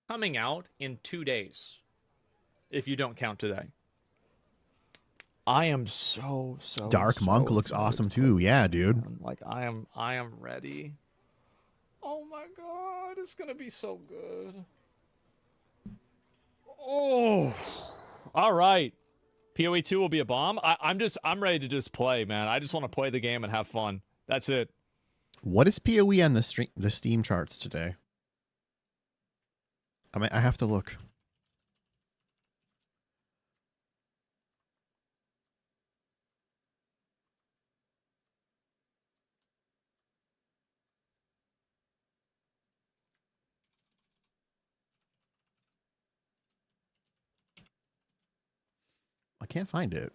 coming out in 2 days, if you don't count today. I am so Dark Monk looks awesome too. Yeah, dude. Like I am ready. Oh my god, it's gonna be so good. Oh, all right. POE2 will be a bomb. I'm ready to just play, man. I just want to play the game and have fun. That's it. What is POE on the Steam charts today? I have to look. I can't find it.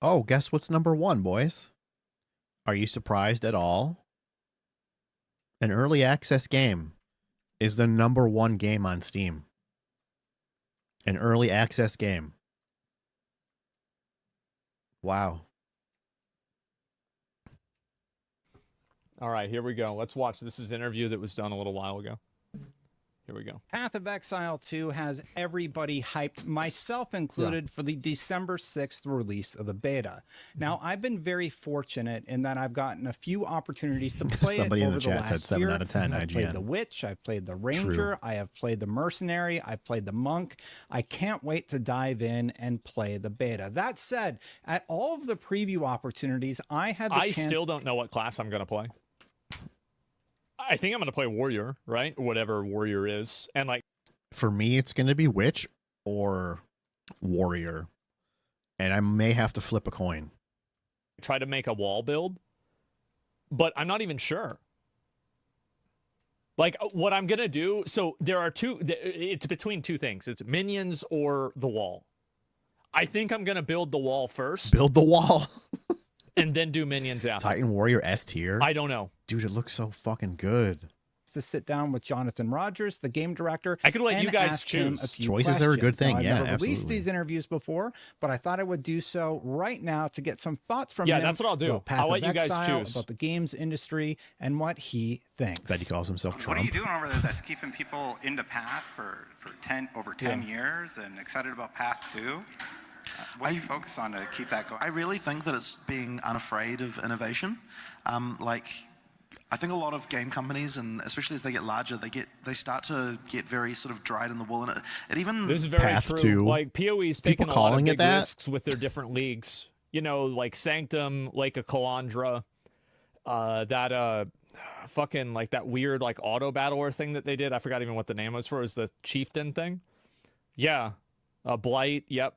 Oh, guess what's number one, boys? Are you surprised at all? An early access game is the number one game on Steam. An early access game. Wow. All right, here we go. Let's watch. This is an interview that was done a little while ago. Here we go. Path of Exile 2 has everybody hyped, myself included, for the December 6th release of the beta. Now, I've been very fortunate in that I've gotten a few opportunities to play Somebody it in over the the chat said last 7 year. out of 10 I've played IGN. the Witch, I've played the Ranger, I have played the Mercenary, I've played the Monk. I can't wait to dive in and play the beta. That said, at all of the preview opportunities, I had the chance... I still don't know what class I'm going to play. I think I'm going to play Warrior, right? Whatever Warrior is. And like, For me, it's going to be Witch or Warrior. And I may have to flip a coin. try to make a wall build, but I'm not even sure. Like, what I'm going to do, so there are two, it's between two things. It's minions or the wall. I think I'm going to build the wall first. Build the wall. And then do minions after. Titan Warrior S tier? I don't know. Dude, it looks so fucking good. To sit down with Jonathan Rogers, the game director. I could let you guys ask him choose. a few Choices are a good questions. thing. Now, I've Yeah, never released absolutely. these interviews before, but I thought I would do so right now to get some thoughts from Yeah, him. that's what I'll do. about Path I'll of let you guys Exile, choose. about the games industry and what he thinks. Bet he calls himself What are you Trump. doing over there that's keeping people into Path for over 10 years and excited about Path 2? What do you focus on to keep that going? I really think that it's being unafraid of innovation. I think a lot of game companies, and especially as they get larger, they start to get very sort of dried in the wool, and it even This is very Path true. 2. Like, POE's taking a lot of calling it big that? risks with their different leagues. You know, like Sanctum, Lake of Calandra, fucking, like, that weird, like, auto battler thing that they did. I forgot even what the name was for. It was the Chieftain thing. Yeah. Blight, yep.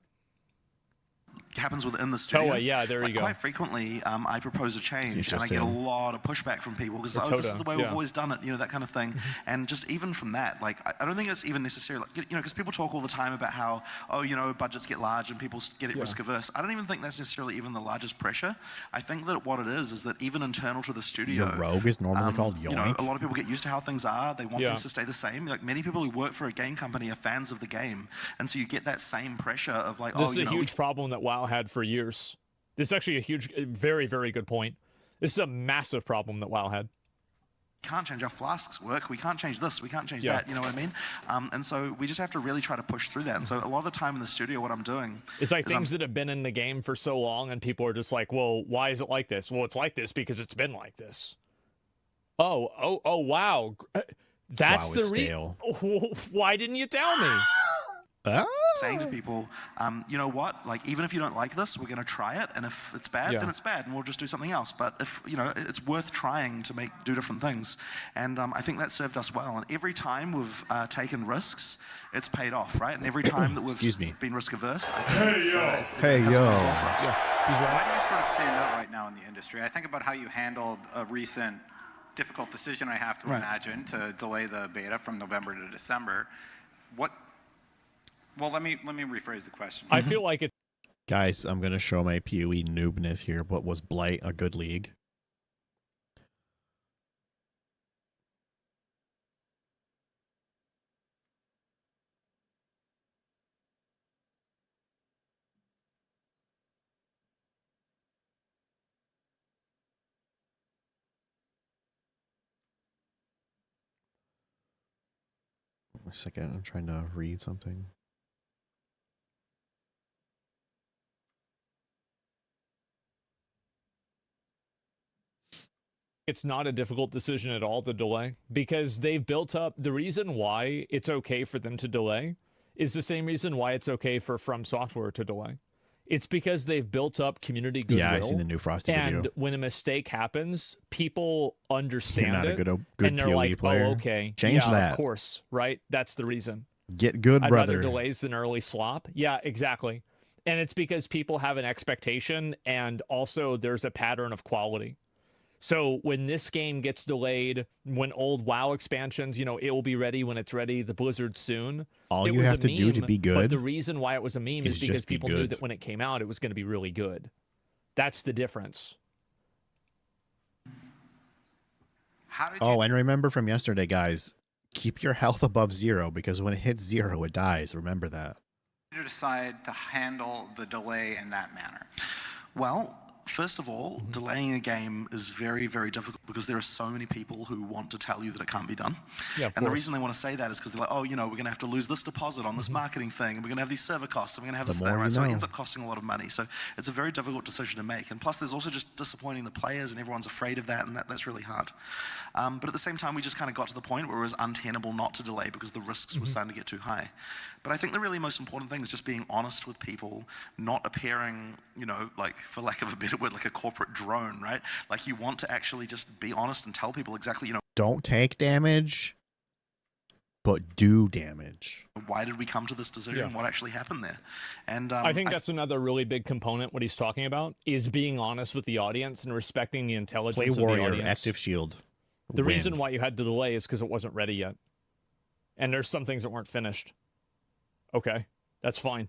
happens within the studio. Toa, yeah, there you go. Quite frequently, I propose a change, and I Interesting. get a lot of pushback from people because Or this is Tota, the way we've yeah. always done it, you know, that kind of thing. And just even from that, like, I don't think it's even necessarily, like, you know, because people talk all the time about how, oh, you know, budgets get large and people get risk averse. I don't even think that's necessarily even the largest pressure. I think that what it is that even internal to the studio, Your rogue is normally called you know, Yoink. a lot of people get used to how things are. They want Yeah. things to stay the same. Like, many people who work for a game company are fans of the game, and so you get that same pressure of like, This oh, is you a know, huge problem that WoW had for years. This is actually a huge, very, very good point. This is a massive problem that WoW had. can't change our flasks work. We can't change this. We can't change Yeah. that. You know what I mean? And so we just have to really try to push through that. And so a lot of the time in the studio, what I'm doing It's like is things that have been in the game for so long, and people are just like, well, why is it like this? Well, it's like this because it's been like this. Oh, wow. That's WoW the is reason. stale. Why didn't you tell me? saying to people, you know what? Like, even if you don't like this, we're going to try it. And if it's bad, Yeah. then it's bad, and we'll just do something else. But if, you know, it's worth trying to do different things. And I think that served us well. And every time we've taken risks, it's paid off, right? And every time that Excuse me. we've been risk averse, I think it's, Hey, it has yo. gone well for us. Why do you sort of stand out right now in the industry? I think about how you handled a recent difficult decision, I have to Right. imagine, to delay the beta from November to December. Well, let me rephrase the question. I feel like it. Guys, I'm going to show my PoE noobness here, but was Blight a good league? A second, I'm trying to read something. It's not a difficult decision at all to delay because they've built up. The reason why it's okay for them to delay is the same reason why it's okay for From Software to delay. It's because they've built up community goodwill. Yeah, I seen the new Frosty and video. when a mistake happens, people understand You're not a it, good and they're PoE like, player. "Oh, okay, Change yeah, that. of course, right? That's the reason." Get good, I'd brother. rather delays than early slop. Yeah, exactly. And it's because people have an expectation, and also there's a pattern of quality. So when this game gets delayed, when old WoW expansions, you know, it will be ready when it's ready, the Blizzard soon. All It you was have a to do to meme, be But good the reason why it was a meme is is because just be people knew good. that when it came out, it was going to be really good. That's the difference. How did Oh, and remember from yesterday, guys, keep your health above 0 because when it hits 0, it dies. Remember that. you decide to handle the delay in that manner? Well, first of all, delaying a game is very, very difficult because there are so many people who want to tell you that it can't be done. Yeah, and the reason they want to say that is because they're like, oh, you know, we're going to have to lose this deposit on this marketing thing, and we're going to have these server costs, and we're going to have this there, right? So it ends up costing a lot of money. So it's a very difficult decision to make. And plus, there's also just disappointing the players, and everyone's afraid of that, and that's really hard. But at the same time, we just kind of got to the point where it was untenable not to delay because the risks were starting to get too high. But I think the really most important thing is just being honest with people, not appearing, you know, like, for lack of a better word, like a corporate drone, right? Like, you want to actually just be honest and tell people exactly, you know, don't take damage, but do damage. Why did we come to this decision? What actually happened there? And I think that's another really big component. What he's talking about is being honest with the audience and respecting the intelligence Play warrior, of the audience. active shield. The reason why you had to delay is because it wasn't ready yet, and there's some things that weren't finished. Okay, that's fine.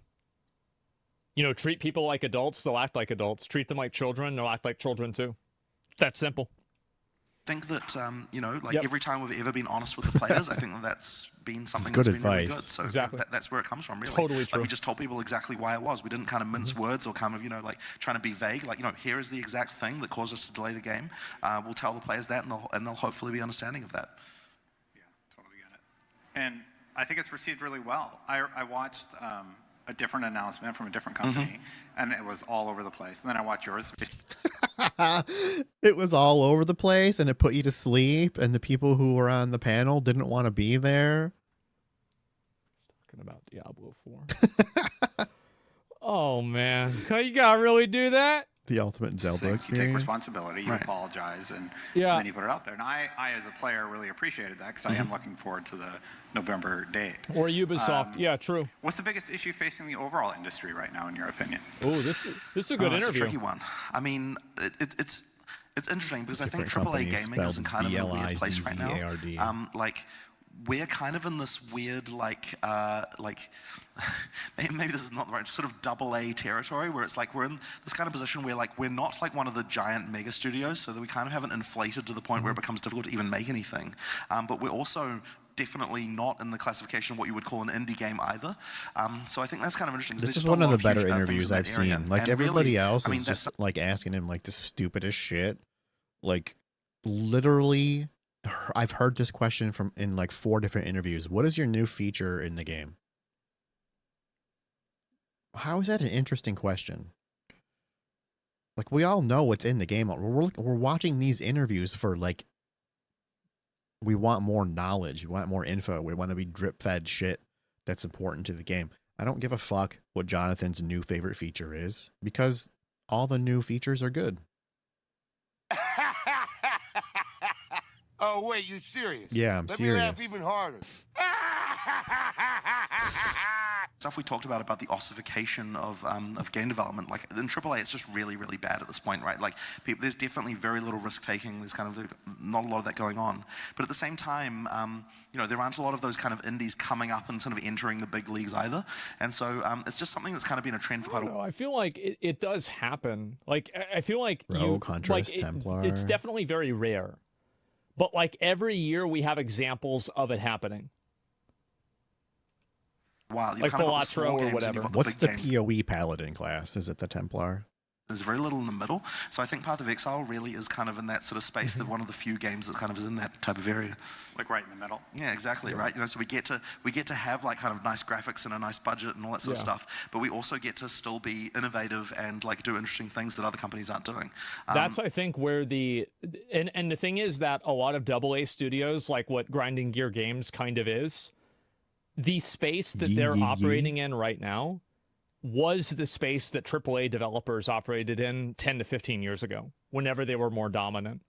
You know, treat people like adults, they'll act like adults. Treat them like children, they'll act like children too. That's simple. I think that, you know, like every time we've ever been honest with the players, I think that's been something good that's been really advice. good. So that's where it comes from, really. Totally true. Like, we just told people exactly why it was. We didn't kind of mince words or kind of, you know, like trying to be vague. Like, you know, here is the exact thing that caused us to delay the game. We'll tell the players that, and they'll hopefully be understanding of that. Yeah, totally get it. And I think it's received really well. I watched a different announcement from a different company, and it was all over the place. And then I watched yours. It was all over the place, and it put you to sleep, and the people who were on the panel didn't want to be there. Talking about Diablo 4. Oh, man. You gotta really do that? The ultimate Zelda experience. You take responsibility, you apologize, and then you put it out there. And I, as a player, really appreciated that because I am looking forward to the November date. Or Ubisoft. Yeah, true. What's the biggest issue facing the overall industry right now, in your opinion? Oh, this is a good interview. It's a tricky one. I mean, it's interesting because I think AAA gaming is in kind of a weird place right now. Like, we're kind of in this weird, like maybe this is not the right, sort of AA territory where it's like we're in this kind of position where, like, we're not like one of the giant mega studios, so that we kind of haven't inflated to the point where it becomes difficult to even make anything. But we're also definitely not in the classification of what you would call an indie game either. So I think that's kind of interesting. This is one of the better interviews I've seen. Like, everybody else is just like asking him like the stupidest shit. Like, literally, I've heard this question in like 4 different interviews. What is your new feature in the game? How is that an interesting question? Like, we all know what's in the game. We're watching these interviews for, like, we want more knowledge. We want more info. We want to be drip-fed shit that's important to the game. I don't give a fuck what Jonathan's new favorite feature is, because all the new features are good. Oh, wait, you serious? Yeah, I'm serious. Let me laugh even harder. Stuff we talked about the ossification of game development. Like, in AAA, it's just really, really bad at this point, right? Like, there's definitely very little risk-taking. There's kind of not a lot of that going on. But at the same time, you know, there aren't a lot of those kind of indies coming up and sort of entering the big leagues either. And so it's just something that's kind of been a trend for quite a while. I feel like it does happen. Like, I feel like Rogue, Huntress, Templar. It's definitely very rare. But, like, every year we have examples of it happening. Wow, like POE2 or whatever. What's the POE Paladin class? Is it the Templar? There's very little in the middle. So I think Path of Exile really is kind of in that sort of space, that one of the few games that kind of is in that type of area. Like right in the middle. Yeah, exactly, right? You know, so we get to have like kind of nice graphics and a nice budget and all that sort of stuff, but we also get to still be innovative and like do interesting things that other companies aren't doing. That's, I think, where and the thing is that a lot of AA studios, like what Grinding Gear Games kind of is, the space that they're operating in right now was the space that AAA developers operated in 10 to 15 years ago, whenever they were more dominant.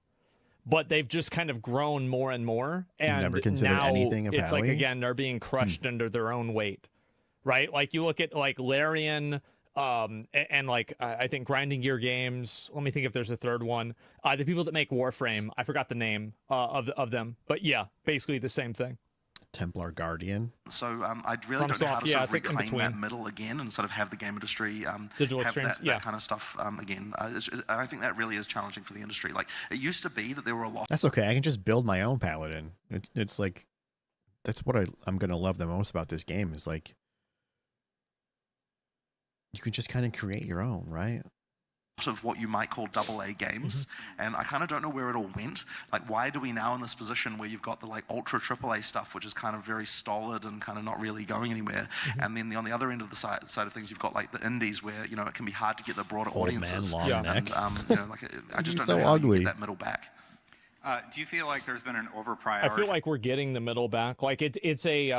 But they've just kind of grown more and more, and never considered now anything of it's Pally? like, again, they're being crushed under their own weight, right? Like, you look at like Larian, and like I think Grinding Gear Games. Let me think if there's a third one. The people that make Warframe, I forgot the name of them, but yeah, basically the same thing. Templar Guardian. So I really don't know how to sort of reclaim that middle again and sort of have the game industry digital have extremes, that kind of stuff again. And I think that really is challenging for the industry. Like, it used to be that there were a lot. That's okay. I can just build my own Paladin. It's like, that's what I'm going to love the most about this game, is like, you can just kind of create your own, right? of what you might call AA games, and I kind of don't know where it all went. Like, why do we now in this position where you've got the like ultra AAA stuff, which is kind of very stolid and kind of not really going anywhere, and then on the other end of the side of things, you've got like the indies where, you know, it can be hard to get the broader audiences. Man, long neck. And you know, like, I just don't so know how ugly. you get that middle back. Do you feel like there's been an over-priority? I feel like we're getting the middle back. Like it's a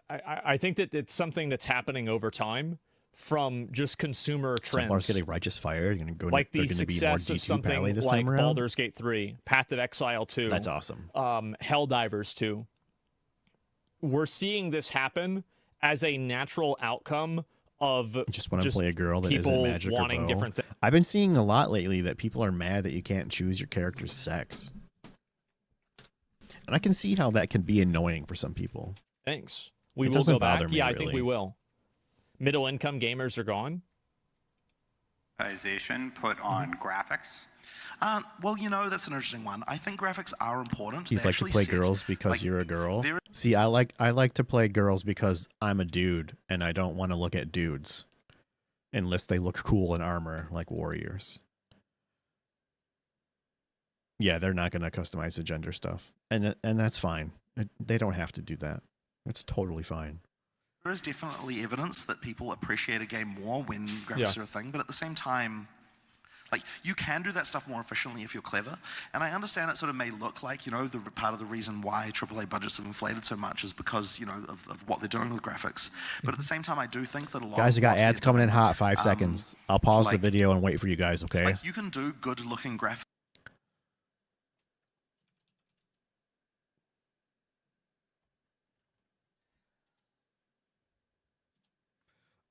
I think that it's something that's happening over time from just consumer trends. Templar's getting Righteous Fire. You're gonna go like the be success more of D2 something Pally this like time around. Baldur's Gate 3, Path of Exile 2. That's awesome. Helldivers 2. We're seeing this happen as a natural outcome of Just want to play a girl that isn't people magic or wanting bow. different things. I've been seeing a lot lately that people are mad that you can't choose your character's sex. And I can see how that can be annoying for some people. Thanks. We It will doesn't go back. bother me, Yeah, I think really. we will. Middle income gamers are gone. Put on graphics. Well, you know, that's an interesting one. I think graphics are important. You They like to actually play set, girls because like, you're a girl? there- See, I like to play girls because I'm a dude and I don't want to look at dudes unless they look cool in armor like warriors. Yeah, they're not going to customize the gender stuff. And that's fine. They don't have to do that. It's totally fine. There is definitely evidence that people appreciate a game more when graphics are a thing, but at the same time, like, you can do that stuff more efficiently if you're clever. And I understand it sort of may look like, you know, the part of the reason why AAA budgets have inflated so much is because, you know, of what they're doing with graphics. But at the same time, I do think that a lot Guys, I of got what ads they're coming in doing, hot. 5 seconds. I'll pause the like- video and wait for you guys, okay? Like, you can do good-looking graphics.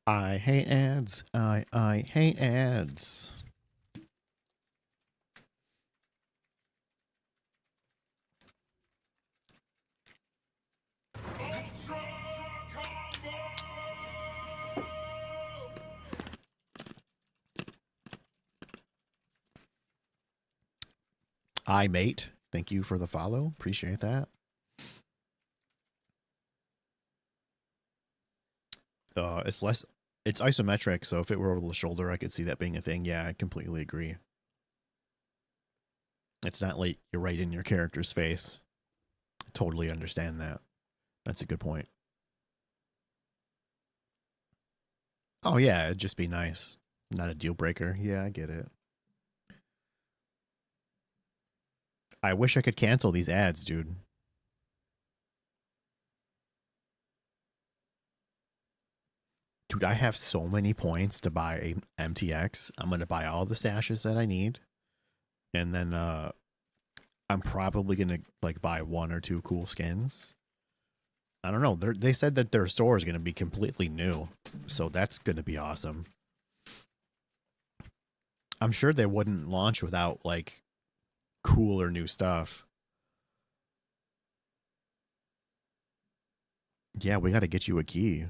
I hate ads. I hate ads. Mate. Thank you for the follow. Appreciate that. It's isometric, so if it were over the shoulder, I could see that being a thing. Yeah, I completely agree. It's not like you're right in your character's face. I totally understand that. That's a good point. Oh yeah, it'd just be nice. Not a deal breaker. Yeah, I get it. I wish I could cancel these ads, dude. Dude, I have so many points to buy a MTX. I'm going to buy all the stashes that I need. And then I'm probably going to like buy 1 or 2 cool skins. I don't know. They said that their store is going to be completely new. So that's going to be awesome. I'm sure they wouldn't launch without like cooler new stuff. Yeah, we got to get you a key.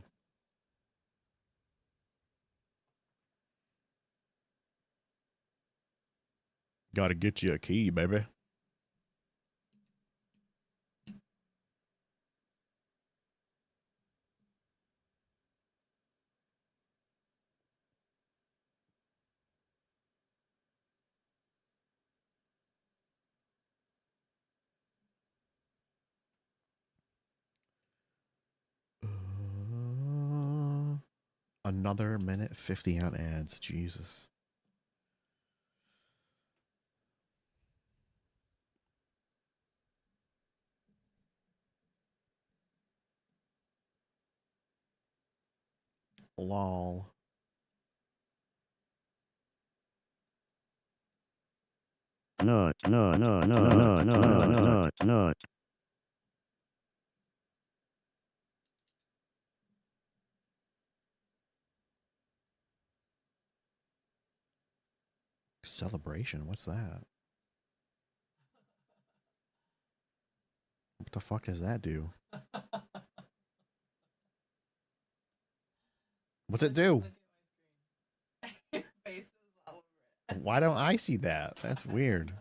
Got to get you a key, baby. Another minute 50 on ads. Jesus. Lol. No. Celebration? What's that? What the fuck does that do? What's it do? Why don't I see that? That's weird.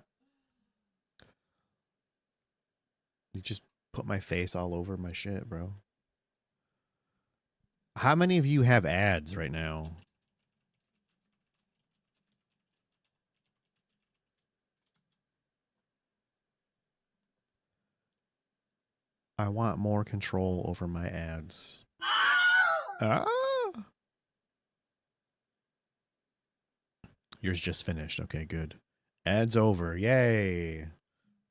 You just put my face all over my shit, bro. How many of you have ads right now? I want more control over my ads. Ah! Yours just finished. Okay, good. Ads over. Yay.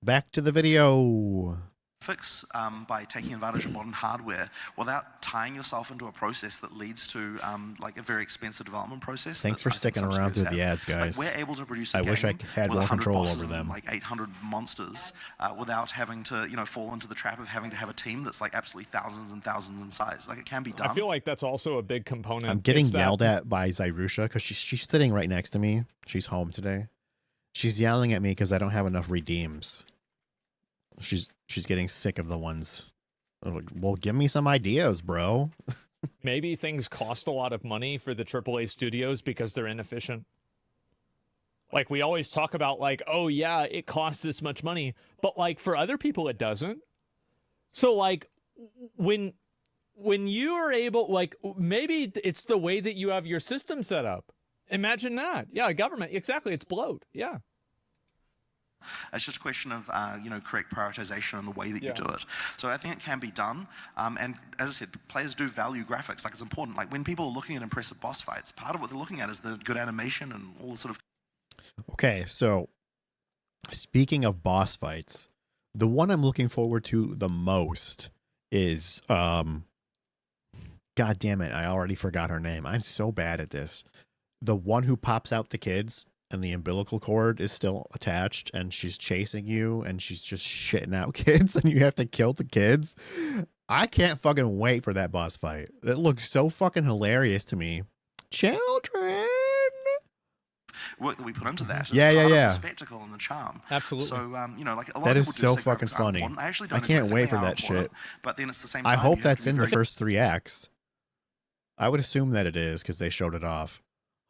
Back to the video. Fix by taking advantage of modern hardware without tying yourself into a process that leads to like a very expensive development process. Thanks for sticking around through the ads, guys. Like, we're able to produce a I game wish I had with more 100 control bosses over them. and, like 800 monsters without having to, you know, fall into the trap of having to have a team that's like absolutely thousands and thousands in size. Like, it can be done. I feel like that's also a big component. I'm getting yelled at by Zyrusha because she's sitting right next to me. She's home today. She's yelling at me because I don't have enough redeems. She's getting sick of the ones. Well, give me some ideas, bro. Maybe things cost a lot of money for the AAA studios because they're inefficient. Like, we always talk about, like, oh yeah, it costs this much money, but like for other people it doesn't. So like when you are able, like, maybe it's the way that you have your system set up. Imagine that. Yeah, government, exactly. It's bloat. Yeah. It's just a question of, you know, correct prioritization and the way that you do it. So I think it can be done. And as I said, players do value graphics. Like, it's important. Like, when people are looking at impressive boss fights, part of what they're looking at is the good animation and all the sort of... Okay, so speaking of boss fights, the one I'm looking forward to the most is, God damn it, I already forgot her name. I'm so bad at this. The one who pops out the kids and the umbilical cord is still attached and she's chasing you and she's just shitting out kids and you have to kill the kids. I can't fucking wait for that boss fight. It looks so fucking hilarious to me. Children. Work that we put into that. Yeah. The spectacle and the charm. Absolutely. So, you know, like, a lot that of is people do so say fucking graphics aren't funny. important. I actually I don't can't agree wait for they are that important, shit. But then it's the same time. I hope you have to that's be in the very first 3 acts. I would assume that it is because they showed it off.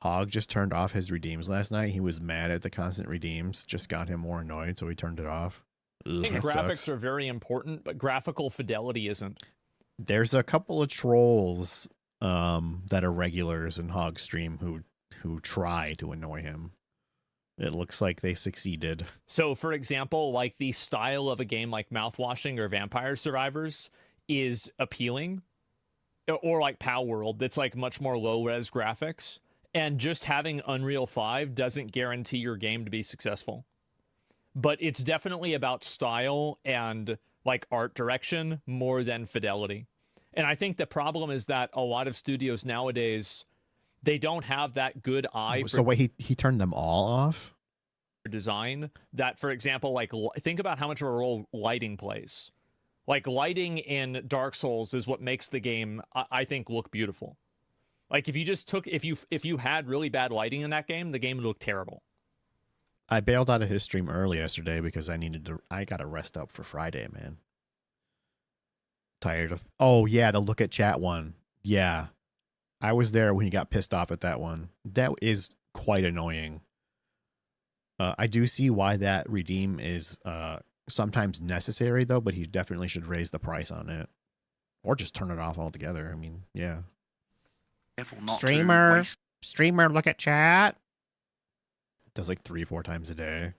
Hog just turned off his redeems last night. He was mad at the constant redeems. Just got him more annoyed, so he turned it off. Ugh, I think graphics are very important, but graphical fidelity isn't. There's a couple of trolls that are regulars in Hog's stream who try to annoy him. It looks like they succeeded. So, for example, like the style of a game like Mouthwashing or Vampire Survivors is appealing, or like Pow World, that's like much more low-res graphics. And just having Unreal 5 doesn't guarantee your game to be successful. But it's definitely about style and like art direction more than fidelity. And I think the problem is that a lot of studios nowadays, they don't have that good eye for... So wait, he turned them all off? Design that, for example, like, think about how much of a role lighting plays. Like, lighting in Dark Souls is what makes the game, I think, look beautiful. Like, if you just took, if you had really bad lighting in that game, the game would look terrible. I bailed out of his stream early yesterday because I got to rest up for Friday, man. Tired of, oh yeah, the look at chat one. Yeah. I was there when he got pissed off at that one. That is quite annoying. I do see why that redeem is sometimes necessary though, but he definitely should raise the price on it. Or just turn it off altogether. I mean, yeah. Streamer, look at chat. Does like 3-4 times a day.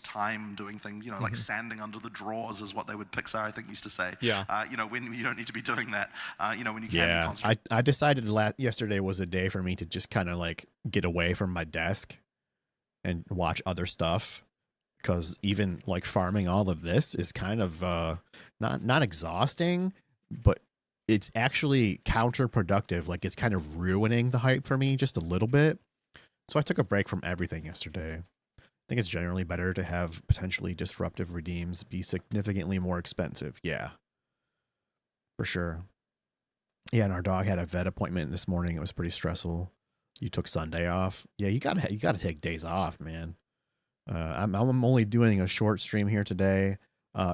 Time doing things, you know, like sanding under the drawers is what they would Pixar, I think, used to say. Yeah. You know, when you don't need to be doing that. You know, when you can be Yeah, concentrating. I decided yesterday was a day for me to just kind of like get away from my desk and watch other stuff, because even like farming all of this is kind of not exhausting, but it's actually counterproductive. Like, it's kind of ruining the hype for me just a little bit. So I took a break from everything yesterday. I think it's generally better to have potentially disruptive redeems be significantly more expensive. Yeah, for sure. Yeah, and our dog had a vet appointment this morning. It was pretty stressful. You took Sunday off. Yeah, you gotta take days off, man. I'm only doing a short stream here today.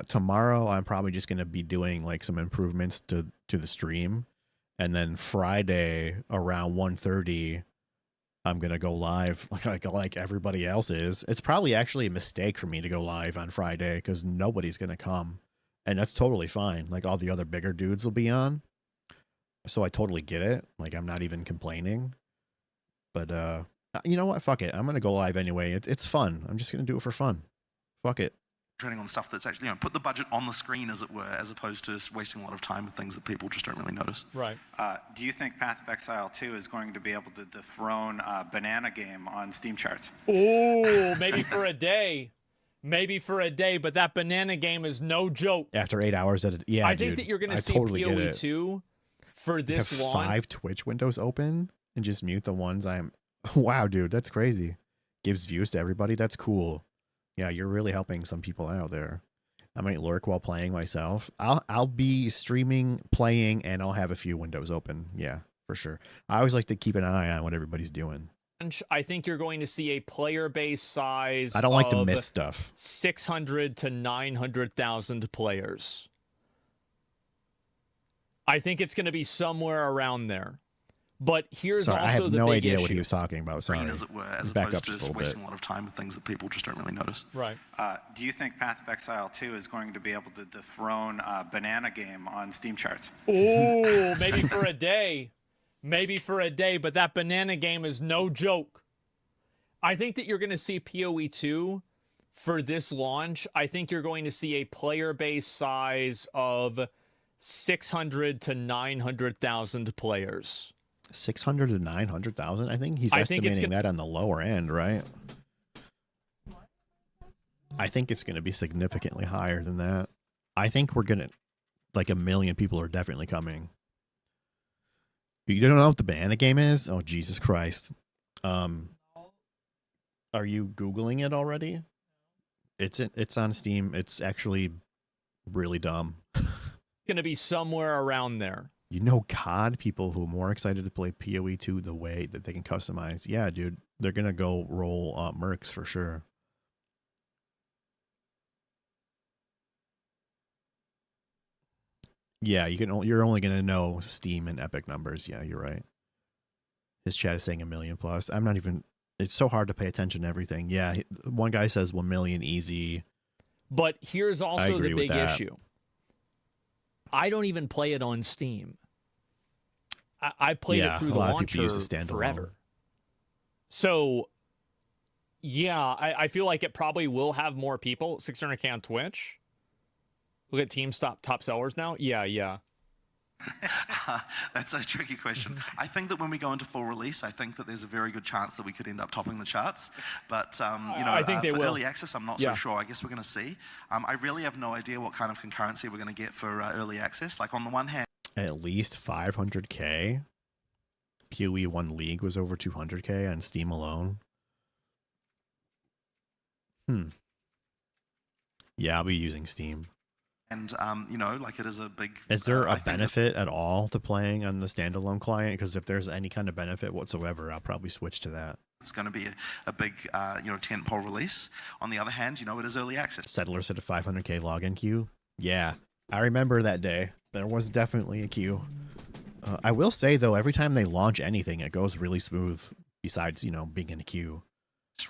Tomorrow I'm probably just gonna be doing like some improvements to the stream, and then Friday around 1:30 I'm gonna go live like everybody else is. It's probably actually a mistake for me to go live on Friday because nobody's gonna come, and that's totally fine. Like, all the other bigger dudes will be on, so I totally get it. Like, I'm not even complaining. But you know what? Fuck it. I'm gonna go live anyway. It's fun. I'm just gonna do it for fun. Fuck it. concentrating on stuff that's actually, put the budget on the screen, as it were, as opposed to wasting a lot of time with things that people just don't really notice. Right. Do you think Path of Exile 2 is going to be able to dethrone Banana Game on Steam charts? Oh, maybe for a day. Maybe for a day, but that Banana Game is no joke. After 8 hours at it, yeah, I think that you're going to see totally POE2 for this have launch. 5 Twitch windows open and just mute the ones I'm... Wow, dude, that's crazy. Gives views to everybody. That's cool. Yeah, you're really helping some people out there. I might lurk while playing myself. I'll be streaming, playing, and I'll have a few windows open. Yeah, for sure. I always like to keep an eye on what everybody's doing. I think you're going to see a player base size. I don't like to miss stuff. 600 to 900,000 players. I think it's going to be somewhere around there. But here's Sorry, also I have the no big idea issue. what he was talking about. Sorry. As it were, as Back opposed up to just a just little wasting bit. a lot of time with things that people just don't really notice. Right. Do you think Path of Exile 2 is going to be able to dethrone Banana Game on Steam charts? Oh, maybe for a day. Maybe for a day, but that Banana Game is no joke. I think that you're going to see POE2 for this launch. I think you're going to see a player base size of 600 to 900,000 players. 600 to 900,000? I think he's estimating that on the lower end, right? I think it's going to be significantly higher than that. I think we're going to, like, 1 million people are definitely coming. You don't know what the Banana Game is? Oh, Jesus Christ. Are you Googling it already? It's on Steam. It's actually really dumb. Going to be somewhere around there. You know, COD people who are more excited to play POE2 the way that they can customize. Yeah, dude, they're going to go roll mercs for sure. Yeah, you're only going to know Steam and Epic numbers. Yeah, you're right. His chat is saying 1 million plus. I'm not even... It's so hard to pay attention to everything. Yeah, one guy says 1 million easy. But here's also the big that. issue. I don't even play it on Steam. I played it through the launcher forever. So, yeah, I feel like it probably will have more people. 600K on Twitch. Look at Team's top sellers now. Yeah. That's a tricky question. I think that when we go into full release, I think that there's a very good chance that we could end up topping the charts. But, I think they for will. early access, I'm not so sure. I guess we're going to see. I really have no idea what kind of concurrency we're going to get for early access. Like, on the one hand... At least 500K. POE1 League was over 200K on Steam alone. Yeah, I'll be using Steam. And, like it is a big... Is there a benefit at all to playing on the standalone client? Because if there's any kind of benefit whatsoever, I'll probably switch to that. It's going to be a big, tentpole release. On the other hand, it is early access. Settlers hit a 500K login queue. Yeah, I remember that day. There was definitely a queue. I will say, though, every time they launch anything, it goes really smooth, besides, being in a queue.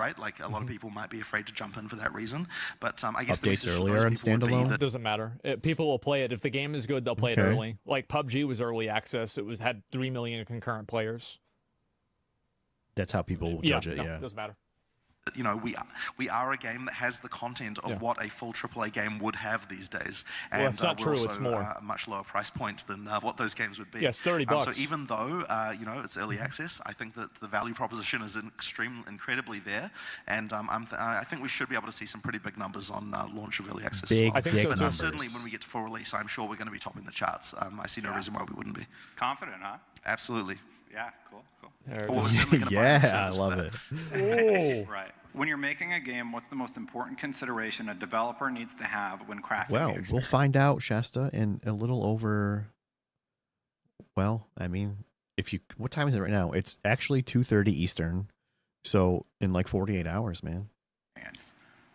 Right, like a lot of people might be afraid to jump in for that reason, but I guess updates earlier on standalone. It doesn't matter. People will play it if the game is good. They'll play it early. Like PUBG was early access. It had 3 million concurrent players. That's how people judge it. It doesn't matter. We are a game that has the content of what a full AAA game would have these days, and well, it's not we're true. also It's more a much lower price point than what those games would be. Yes, $30. So even though it's early access, I think that the value proposition is incredibly there, and I think we should be able to see some pretty big numbers on launch of early access. I think so too. Certainly, when we get to full release, I'm sure we're going to be topping the charts. I see no reason why we wouldn't be. Confident, huh? Absolutely. Yeah, cool. I love it. Oh. Right. When you're making a game, what's the most important consideration a developer needs to have when crafting the experience? We'll find out, Shasta, in a little over... Well, I mean, what time is it right now? It's actually 2:30 Eastern, so in like 48 hours, man.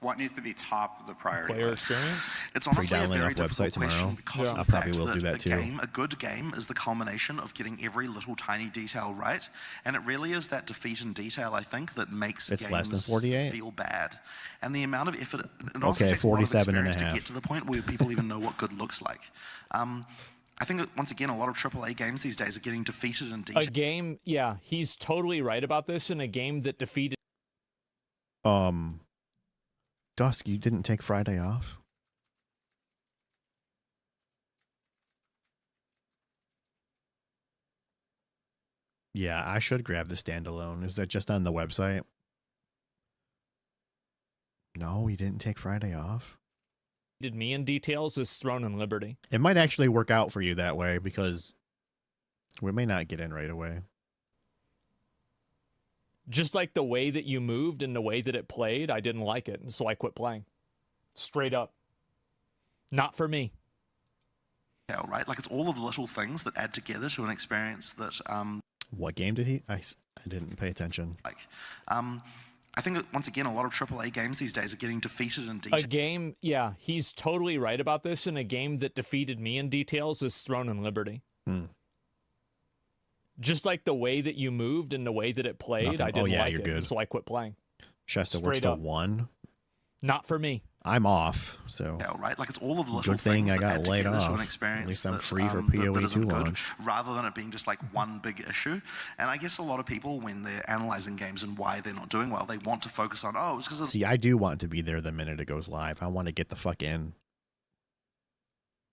What needs to be top of the priority player list? experience? It's honestly a very up website difficult question tomorrow. because of I the probably fact will that do that too. a good game is the culmination of getting every little tiny detail right, and it really is that defeat in detail, I think, that makes It's games less than 48? feel bad. And the amount of effort, it Okay, also takes a lot of 47 and a experience to half. get to the point where people even know what good looks like. I think that, once again, a lot of AAA games these days are getting defeated in detail. A game, he's totally right about this. In a game that defeated... Dusk, you didn't take Friday off? Yeah, I should grab the standalone. Is that just on the website? No, you didn't take Friday off. Did me in details is Throne and Liberty. It might actually work out for you that way because we may not get in right away. Just like the way that you moved and the way that it played, I didn't like it, and so I quit playing. Straight up. Not for me. Yeah, right? Like, it's all of the little things that add together to an experience that... What game did he... I didn't pay attention. I think that, once again, a lot of AAA games these days are getting defeated in detail. A game, yeah, he's totally right about this, and a game that defeated me in details is Throne and Liberty. Just like the way that you moved and the way that it played, I didn't like it, good. So I quit playing. Shasta works till 1. Not for me. I'm off, so yeah, right. Like, it's all of the little good thing things I that got add laid together off. to an experience At least I'm that, free for that POE2 isn't good, launch. rather than it being just like one big issue. And I guess a lot of people, when they're analyzing games and why they're not doing well, they want to focus on, oh, it's because... See, I do want to be there the minute it goes live. I want to get the fuck in.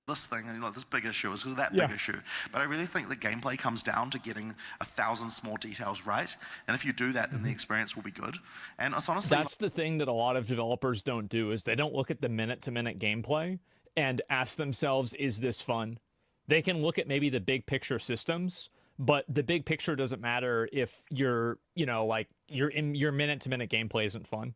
This thing, and this big issue is because of that big issue. But I really think the gameplay comes down to getting 1,000 small details right. And if you do that, then the experience will be good. And it's honestly... That's the thing that a lot of developers don't do, is they don't look at the minute-to-minute gameplay and ask themselves, is this fun? They can look at maybe the big picture systems, but the big picture doesn't matter if your minute-to-minute gameplay isn't fun.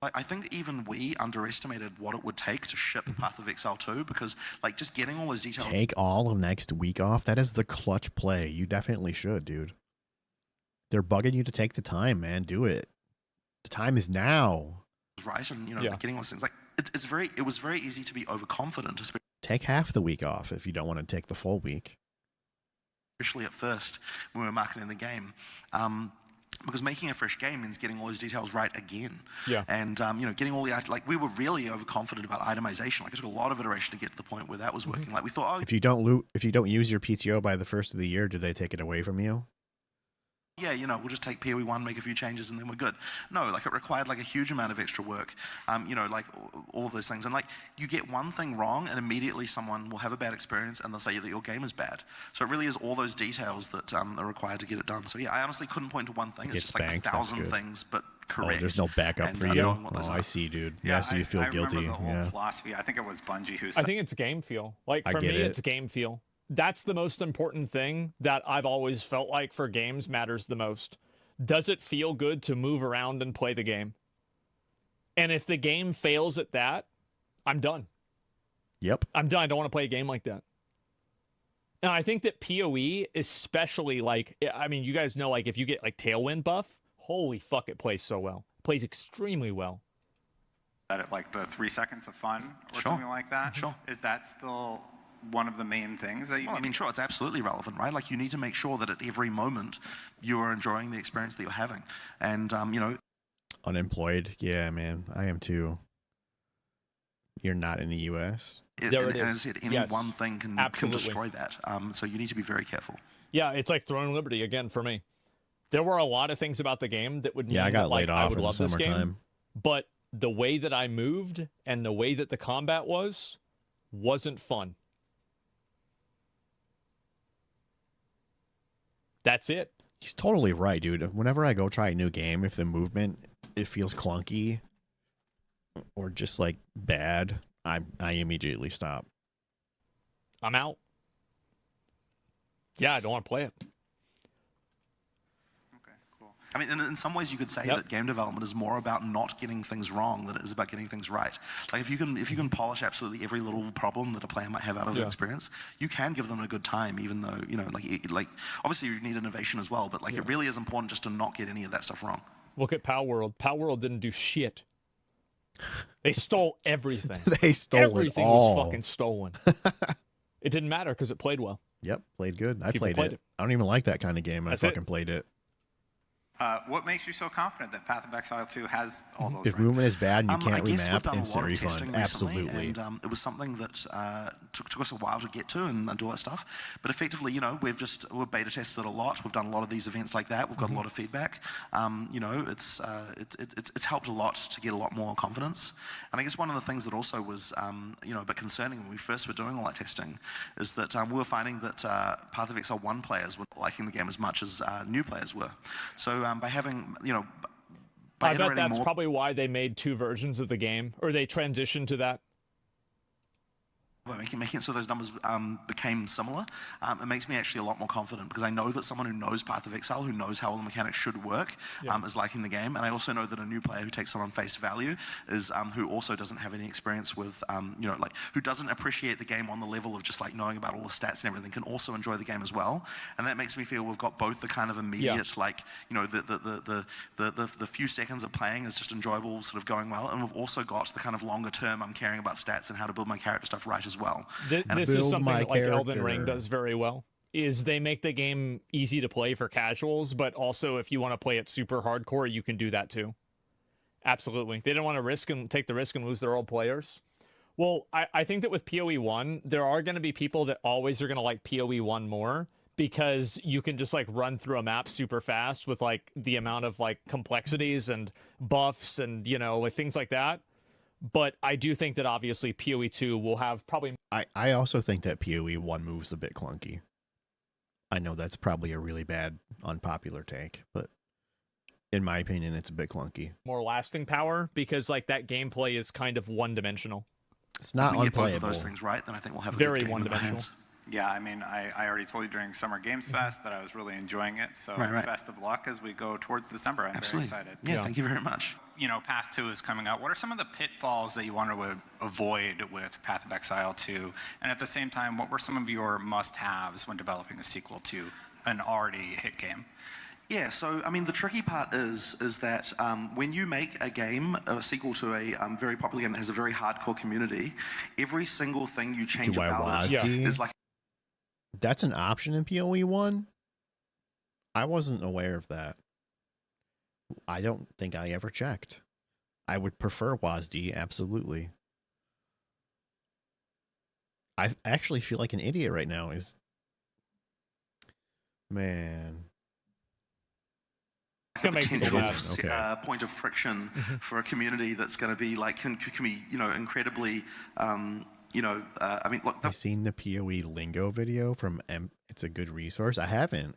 I think even we underestimated what it would take to ship Path of Exile 2, because just getting all those details... Take all of next week off? That is the clutch play. You definitely should, dude. They're bugging you to take the time, man. Do it. The time is now. Right, and getting all those things. It was very easy to be overconfident. Take half the week off if you don't want to take the full week. Especially at first when we were marketing the game. Because making a fresh game means getting all those details right again. Yeah. And, getting all the... we were really overconfident about itemization. It took a lot of iteration to get to the point where that was working. We thought, if you don't use your PTO by the first of the year, do they take it away from you? Yeah, we'll just take POE1, make a few changes, and then we're good. No, it required a huge amount of extra work. All of those things. And you get one thing wrong, and immediately someone will have a bad experience, and they'll say that your game is bad. So it really is all those details that are required to get it done. So yeah, I honestly couldn't point to one thing. It's just banked. 1,000 things, but correct. Oh, there's no backup for you. Oh, I see, dude. Yeah, so you feel guilty. I remember the whole philosophy. I think it was Bungie who said... I think it's game feel. For me, it's game feel. That's the most important thing that I've always felt like for games matters the most. Does it feel good to move around and play the game? And if the game fails at that, I'm done. Yep. I'm done. I don't want to play a game like that. And I think that PoE, especially you guys know, if you get Tailwind buff, holy fuck, it plays so well. It plays extremely well. That the 3 seconds of fun or something like that? Sure. Is that still one of the main things that you need? Sure, it's absolutely relevant, right? You need to make sure that at every moment you are enjoying the experience that you're having. And, Unemployed? Yeah, man. I am too. You're not in the U.S.? And as I said, any one thing can destroy that. So you need to be very careful. Yeah, it's like Throne Liberty again for me. There were a lot of things about the game that would mean I got laid off I would love this game. But the way that I moved and the way that the combat wasn't fun. That's it. He's totally right, dude. Whenever I go try a new game, if the movement it feels clunky or just bad, I immediately stop. I'm out. Yeah, I don't want to play it. Okay, cool. In some ways, you could say that game development is more about not getting things wrong than it is about getting things right. If you can polish absolutely every little problem that a player might have out of the experience, you can give them a good time, even though obviously you need innovation as well. But it really is important just to not get any of that stuff wrong. Look at Power World. Power World didn't do shit. They stole everything. They stole everything it all. was fucking stolen. It didn't matter because it played well. Yep, played good. I played it. I don't even like that kind of game. I fucking played it. What makes you so confident that Path of Exile 2 has all those? If movement is bad and you I can't guess we've remap, done a instant lot of refund. testing recently, Absolutely. and it was something that took us a while to get to and do all that stuff. But effectively, you know, we've beta tested a lot. We've done a lot of these events like that. We've got a lot of feedback. You know, it's helped a lot to get a lot more confidence. And I guess one of the things that also was, you know, a bit concerning when we first were doing all that testing is that we were finding that Path of Exile 1 players were liking the game as much as new players were. So by having, you know, by I bet that's more, probably why they made 2 versions of the game, or they transitioned to that. making it so those numbers became similar, it makes me actually a lot more confident, because I know that someone who knows Path of Exile, who knows how all the mechanics should work, is liking the game. And I also know that a new player who takes someone face value is who also doesn't have any experience with, you know, like, who doesn't appreciate the game on the level of just like knowing about all the stats and everything, can also enjoy the game as well. And that makes me feel we've got both the kind of immediate, like, you know, the few seconds of playing is just enjoyable, sort of going well, and we've also got the kind of longer term, I'm caring about stats and how to build my character stuff right as well. This is something that like Elden Ring does very well, is they make the game easy to play for casuals, but also if you want to play it super hardcore, you can do that too. Absolutely. They didn't want to take the risk and lose their old players. Well, I think that with POE1, there are going to be people that always are going to like POE1 more, because you can just like run through a map super fast with like the amount of like complexities and buffs and, you know, like things like that. But I do think that obviously POE2 will have probably... I also think that POE1 moves a bit clunky. I know that's probably a really bad, unpopular take, but in my opinion, it's a bit clunky. more lasting power, because like that gameplay is kind of one-dimensional. It's not if we get both unplayable. of those things right, then I think we'll have a Very good game in our one-dimensional. hands. Yeah, I mean, I already told you during Summer Games Fest that I was really enjoying it. So Right. best of luck as we go towards December. I'm Absolutely. very excited. Yeah, thank you very much. You know, Path 2 is coming out. What are some of the pitfalls that you want to avoid with Path of Exile 2? And at the same time, what were some of your must-haves when developing a sequel to an already hit game? Yeah, so I mean, the tricky part is that when you make a game, a sequel to a very popular game that has a very hardcore community, every single thing you change Do I about it WASD? is like... That's an option in POE1? I wasn't aware of that. I don't think I ever checked. I would prefer WASD, absolutely. I actually feel like an idiot right now. Man. It's gonna make people potential mad. Okay. point of friction for a community that's going to be like can be, you know, incredibly you know, I mean, look, I've seen the POE lingo video from it's a good resource. I haven't.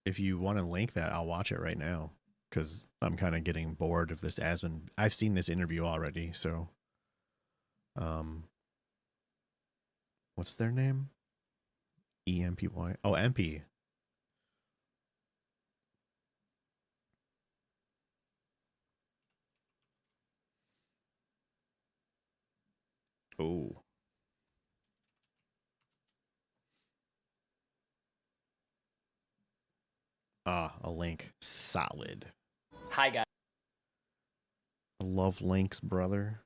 If you want to link that, I'll watch it right now, because I'm kind of getting bored of this Asmon. I've seen this interview already, so what's their name? EMPY. Oh, MP. Oh. Ah, a link. Solid. Hi, guys. I love links, brother.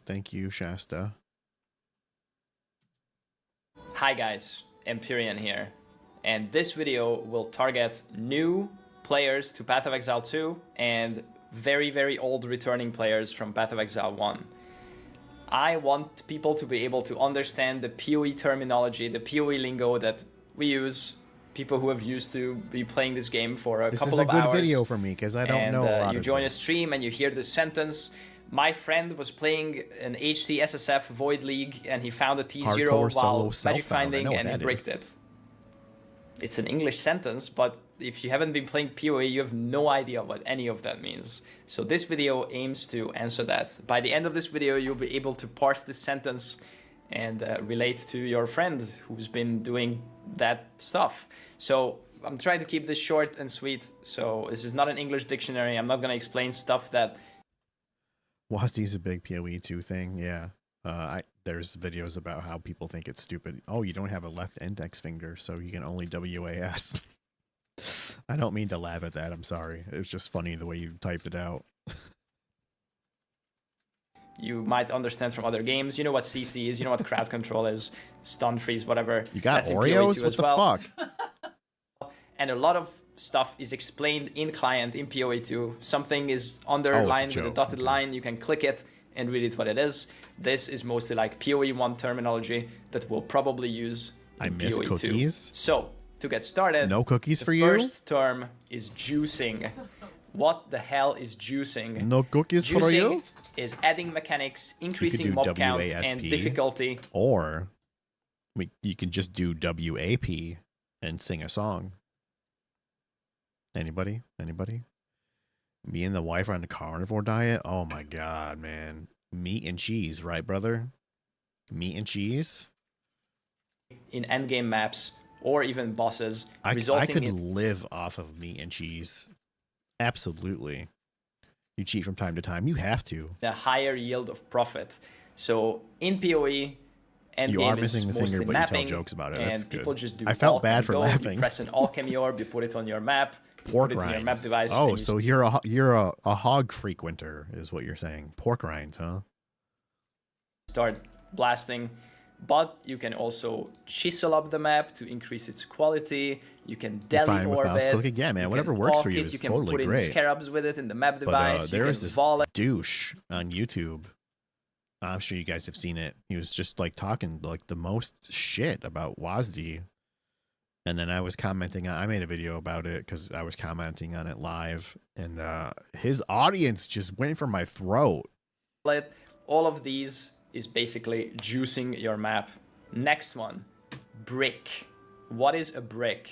Thank you, Shasta. Hi, guys. Empyrean here. And this video will target new players to Path of Exile 2 and very, very old returning players from Path of Exile 1. I want people to be able to understand the PoE terminology, the PoE lingo that we use, people who have used to be playing this game for a couple of hours. This is a good video for me, because I don't know a lot you of join things. a stream and you hear the sentence, my friend was playing an HC SSF Void League and he found a T0 Hardcore solo while self-found. magic finding I know and what he that bricked is. it. It's an English sentence, but if you haven't been playing PoE, you have no idea what any of that means. So this video aims to answer that. By the end of this video, you'll be able to parse this sentence and relate to your friend who's been doing that stuff. So I'm trying to keep this short and sweet. So this is not an English dictionary. I'm not going to explain stuff that... WASD's a big POE2 thing, yeah. There's videos about how people think it's stupid. Oh, you don't have a left index finger, so you can only WAS. I don't mean to laugh at that, I'm sorry. It's just funny the way you typed it out. You might understand from other games. You know what CC is, you know what crowd control is, stun freeze, whatever. You got That's in Oreos? POE2 What as the well. fuck? And a lot of stuff is explained in client in POE2. Something is underlined with a dotted line. You can click it and read it what it is. This is mostly like POE1 terminology that we'll probably use in I miss POE2. cookies. So to get started, no cookies for the you. First term is juicing. What the hell is juicing? No cookies juicing for you? Is adding mechanics, increasing mob count and difficulty. Or you can just do WAP and sing a song. Anybody? Me and the wife are on the carnivore diet? Oh my god, man. Meat and cheese, right, brother? Meat and cheese? In endgame maps or even bosses, I could live off of meat and cheese. Absolutely. You cheat from time to time. You have to. The higher yield of profit. So in PoE, endgame you are missing is the mostly finger, but mapping, you tell jokes about it. and That's people good. just do. I felt bad alt for and go. laughing. You press an alchemy orb, you put it on your map. Pork put it in your map rinds. device. Oh, so you're a hog frequenter, is what you're saying. Pork rinds, huh? Start blasting. But you can also chisel up the map to increase its quality. You can deli fine with orb mouse it. clicking. Yeah, man, You whatever can works for bulk you it, is you can totally put in great. scarabs with it in the map But device. there you is can this vol it. douche on YouTube. I'm sure you guys have seen it. He was just like talking like the most shit about WASD. And then I was commenting. I made a video about it because I was commenting on it live. And his audience just went for my throat. All of these is basically juicing your map. Next one, brick. What is a brick?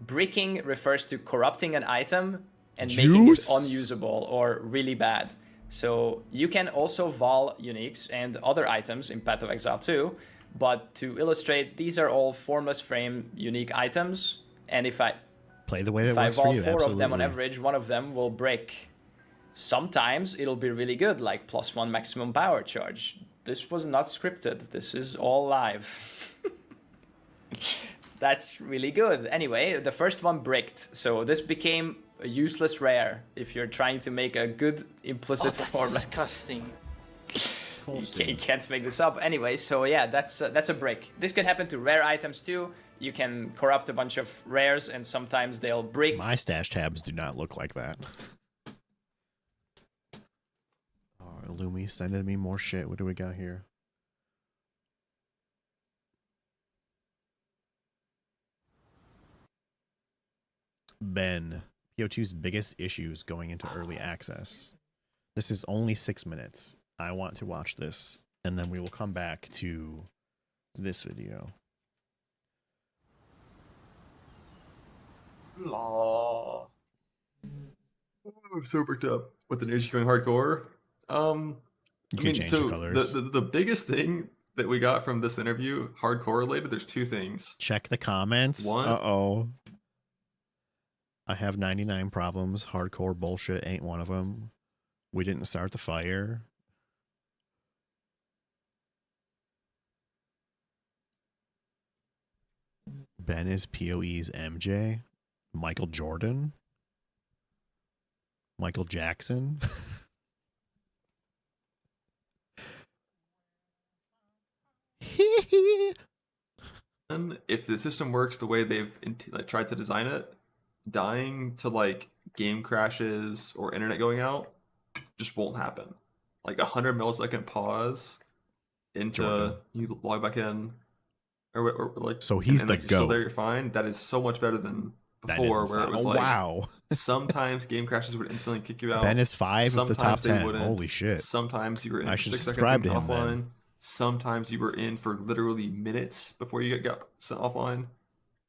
Bricking refers to corrupting an item and making it unusable or really bad. So you can also vol uniques and other items in Path of Exile 2, but to illustrate, these are all formless frame unique items, and if I play the way that if works I for vol you, 4 absolutely. of them on average, one of them will break. Sometimes it'll be really good, like +1 maximum power charge. This was not scripted. This is all live. That's really good. Anyway, the first one bricked, so this became a useless rare if you're trying to make a good implicit form. Disgusting. You can't make this up. Anyway, so yeah, that's a brick. This can happen to rare items too. You can corrupt a bunch of rares, and sometimes they'll break. My stash tabs do not look like that. Oh, Lumi sending me more shit. What do we got here? Ben, PO2's biggest issues going into early access. This is only 6 minutes. I want to watch this, and then we will come back to this video. I'm so bricked up with the news going hardcore. You can change the colors. The biggest thing that we got from this interview, hardcore related, there's two things. Check the comments. One, uh-oh. I have 99 problems. Hardcore bullshit ain't one of them. We didn't start the fire. Ben is POE's MJ. Michael Jordan. Michael Jackson. if the system works the way they've tried to design it, dying to like game crashes or internet going out just won't happen. Like 100 millisecond pause into Jordan. you log back in, or like so he's and the like, you're still GOAT. there, you're fine. That is so much better than before, where it was like wow. sometimes game crashes would instantly kick you out. Ben is 5 of the top 10. Holy shit! Sometimes you were in I for should 6 subscribe seconds to him offline. then. Sometimes you were in for literally minutes before you got sent offline,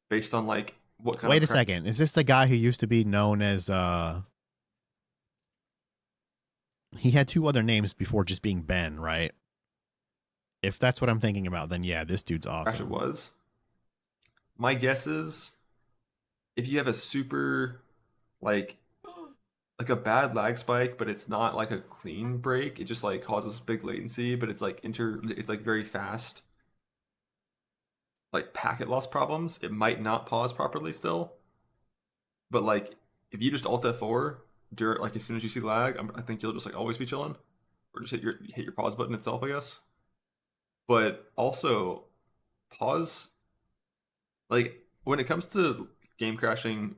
based on like what kind. Wait of a second. Is this the guy who used to be known as? He had 2 other names before just being Ben, right? If that's what I'm thinking about, then yeah, this dude's awesome. Crash it was. My guess is, if you have a super, like a bad lag spike, but it's not like a clean break, it just like causes big latency, but it's like it's like very fast, like packet loss problems. It might not pause properly still, but like if you just Alt F4 during, like as soon as you see lag, I think you'll just like always be chilling, or just hit your pause button itself, I guess. But also, pause, like when it comes to game crashing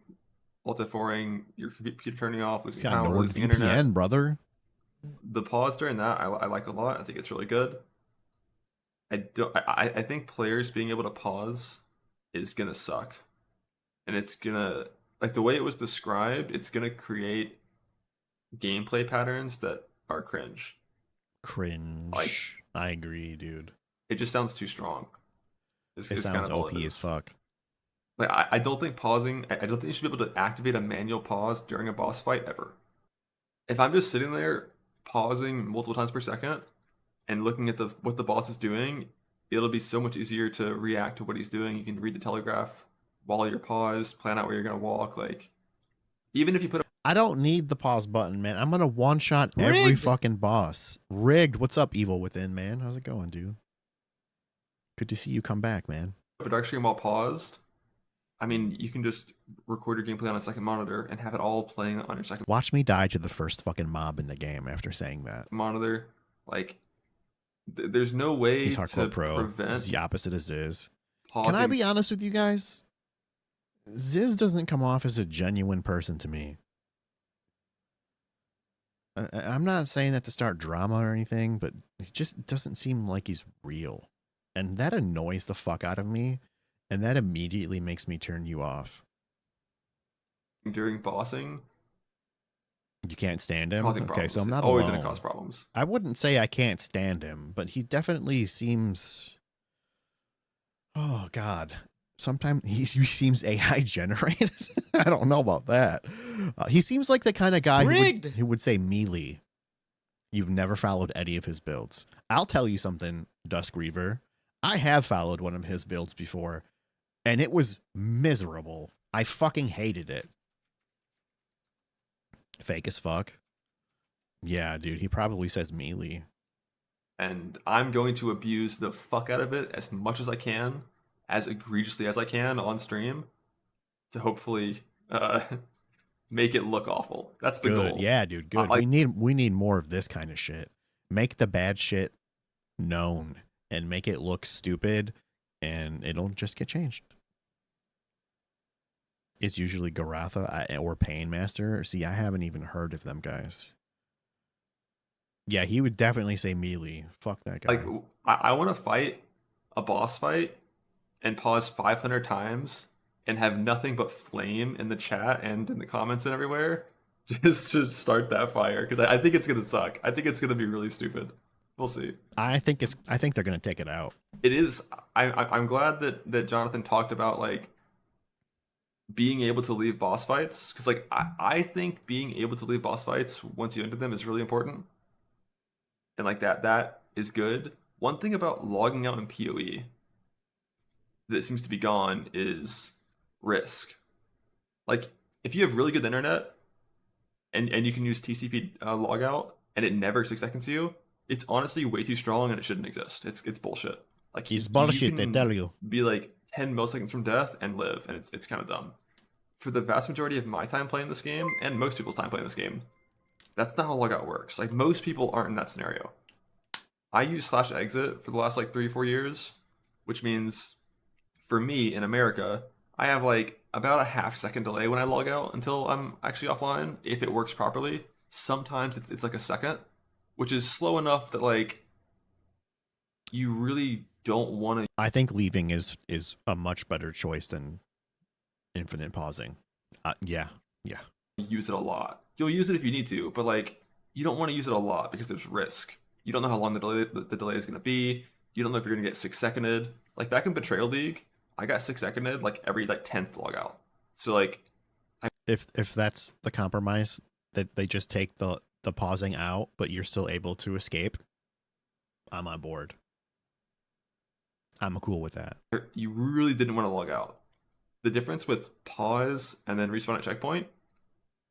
multi-foring, your computer turning off, It's losing got power, losing NordVPN, internet. brother. The pause during that, I like a lot. I think it's really good. I think players being able to pause is gonna suck, and it's gonna, like the way it was described, it's gonna create gameplay patterns that are cringe. Cringe. Like, I agree, dude. it just sounds too strong. It It's sounds kind of all OP it as is. fuck. Like I don't think pausing. I don't think you should be able to activate a manual pause during a boss fight ever. If I'm just sitting there pausing multiple times per second and looking at what the boss is doing, it'll be so much easier to react to what he's doing. You can read the telegraph while you're paused, plan out where you're gonna walk. Like, even if you put I don't need the pause button, man. I'm gonna one shot every Rigged. fucking boss. Rigged. What's up, Evil Within, man? How's it going, dude? Good to see you come back, man. a production game while paused, I mean, you can just record your gameplay on a second monitor and have it all playing on your second Watch me die to the first fucking mob in the game after saying that. monitor. Like, there's no way He's to hardcore pro. prevent He's the opposite of Ziz. pausing. Can I be honest with you guys? Ziz doesn't come off as a genuine person to me. I'm not saying that to start drama or anything, but he just doesn't seem like he's real. And that annoys the fuck out of me. And that immediately makes me turn you off. during bossing? You can't stand him? Causing Okay, problems. so I'm It's not always alone. going to cause problems. I wouldn't say I can't stand him, but he definitely seems... Oh, God. Sometimes he seems AI generated. I don't know about that. He seems like the kind of guy who would say melee. You've never followed any of his builds. I'll tell you something, Dusk Reaver. I have followed one of his builds before, and it was miserable. I fucking hated it. Fake as fuck. Yeah, dude, he probably says melee. And I'm going to abuse the fuck out of it as much as I can, as egregiously as I can on stream, to hopefully make it look awful. That's the Good. goal. Yeah, dude, good. We need more of this kind of shit. Make the bad shit known and make it look stupid, and it'll just get changed. It's usually Garatha or Painmaster. See, I haven't even heard of them guys. Yeah, he would definitely say melee. Fuck that guy. Like, I want to fight a boss fight and pause 500 times and have nothing but flame in the chat and in the comments and everywhere just to start that fire, because I think it's gonna suck. I think it's gonna be really stupid. We'll see. I think they're gonna take it out. It is. I'm glad that Jonathan talked about like being able to leave boss fights, because like I think being able to leave boss fights once you enter them is really important, and like that is good. One thing about logging out in PoE that seems to be gone is risk. Like, if you have really good internet and you can use TCP logout and it never 6 seconds you, it's honestly way too strong and it shouldn't exist. It's bullshit. Like, He's bullshit, they tell you. Be like 10 milliseconds from death and live, and it's kind of dumb. For the vast majority of my time playing this game, and most people's time playing this game, that's not how logout works. Like, most people aren't in that scenario. I use /exit for the last like 3-4 years, which means for me in America, I have like about a half-second delay when I log out until I'm actually offline, if it works properly. Sometimes it's like a second, which is slow enough that like you really don't want to. I think leaving is a much better choice than infinite pausing. Yeah. Use it a lot. You'll use it if you need to, but like you don't want to use it a lot because there's risk. You don't know how long the delay is going to be. You don't know if you're going to get 6-seconded. Like back in Betrayal League, I got 6-seconded like every like 10th logout. So like, if that's the compromise, that they just take the pausing out, but you're still able to escape, I'm on board. I'm cool with that. You really didn't want to log out. The difference with pause and then respawn at checkpoint,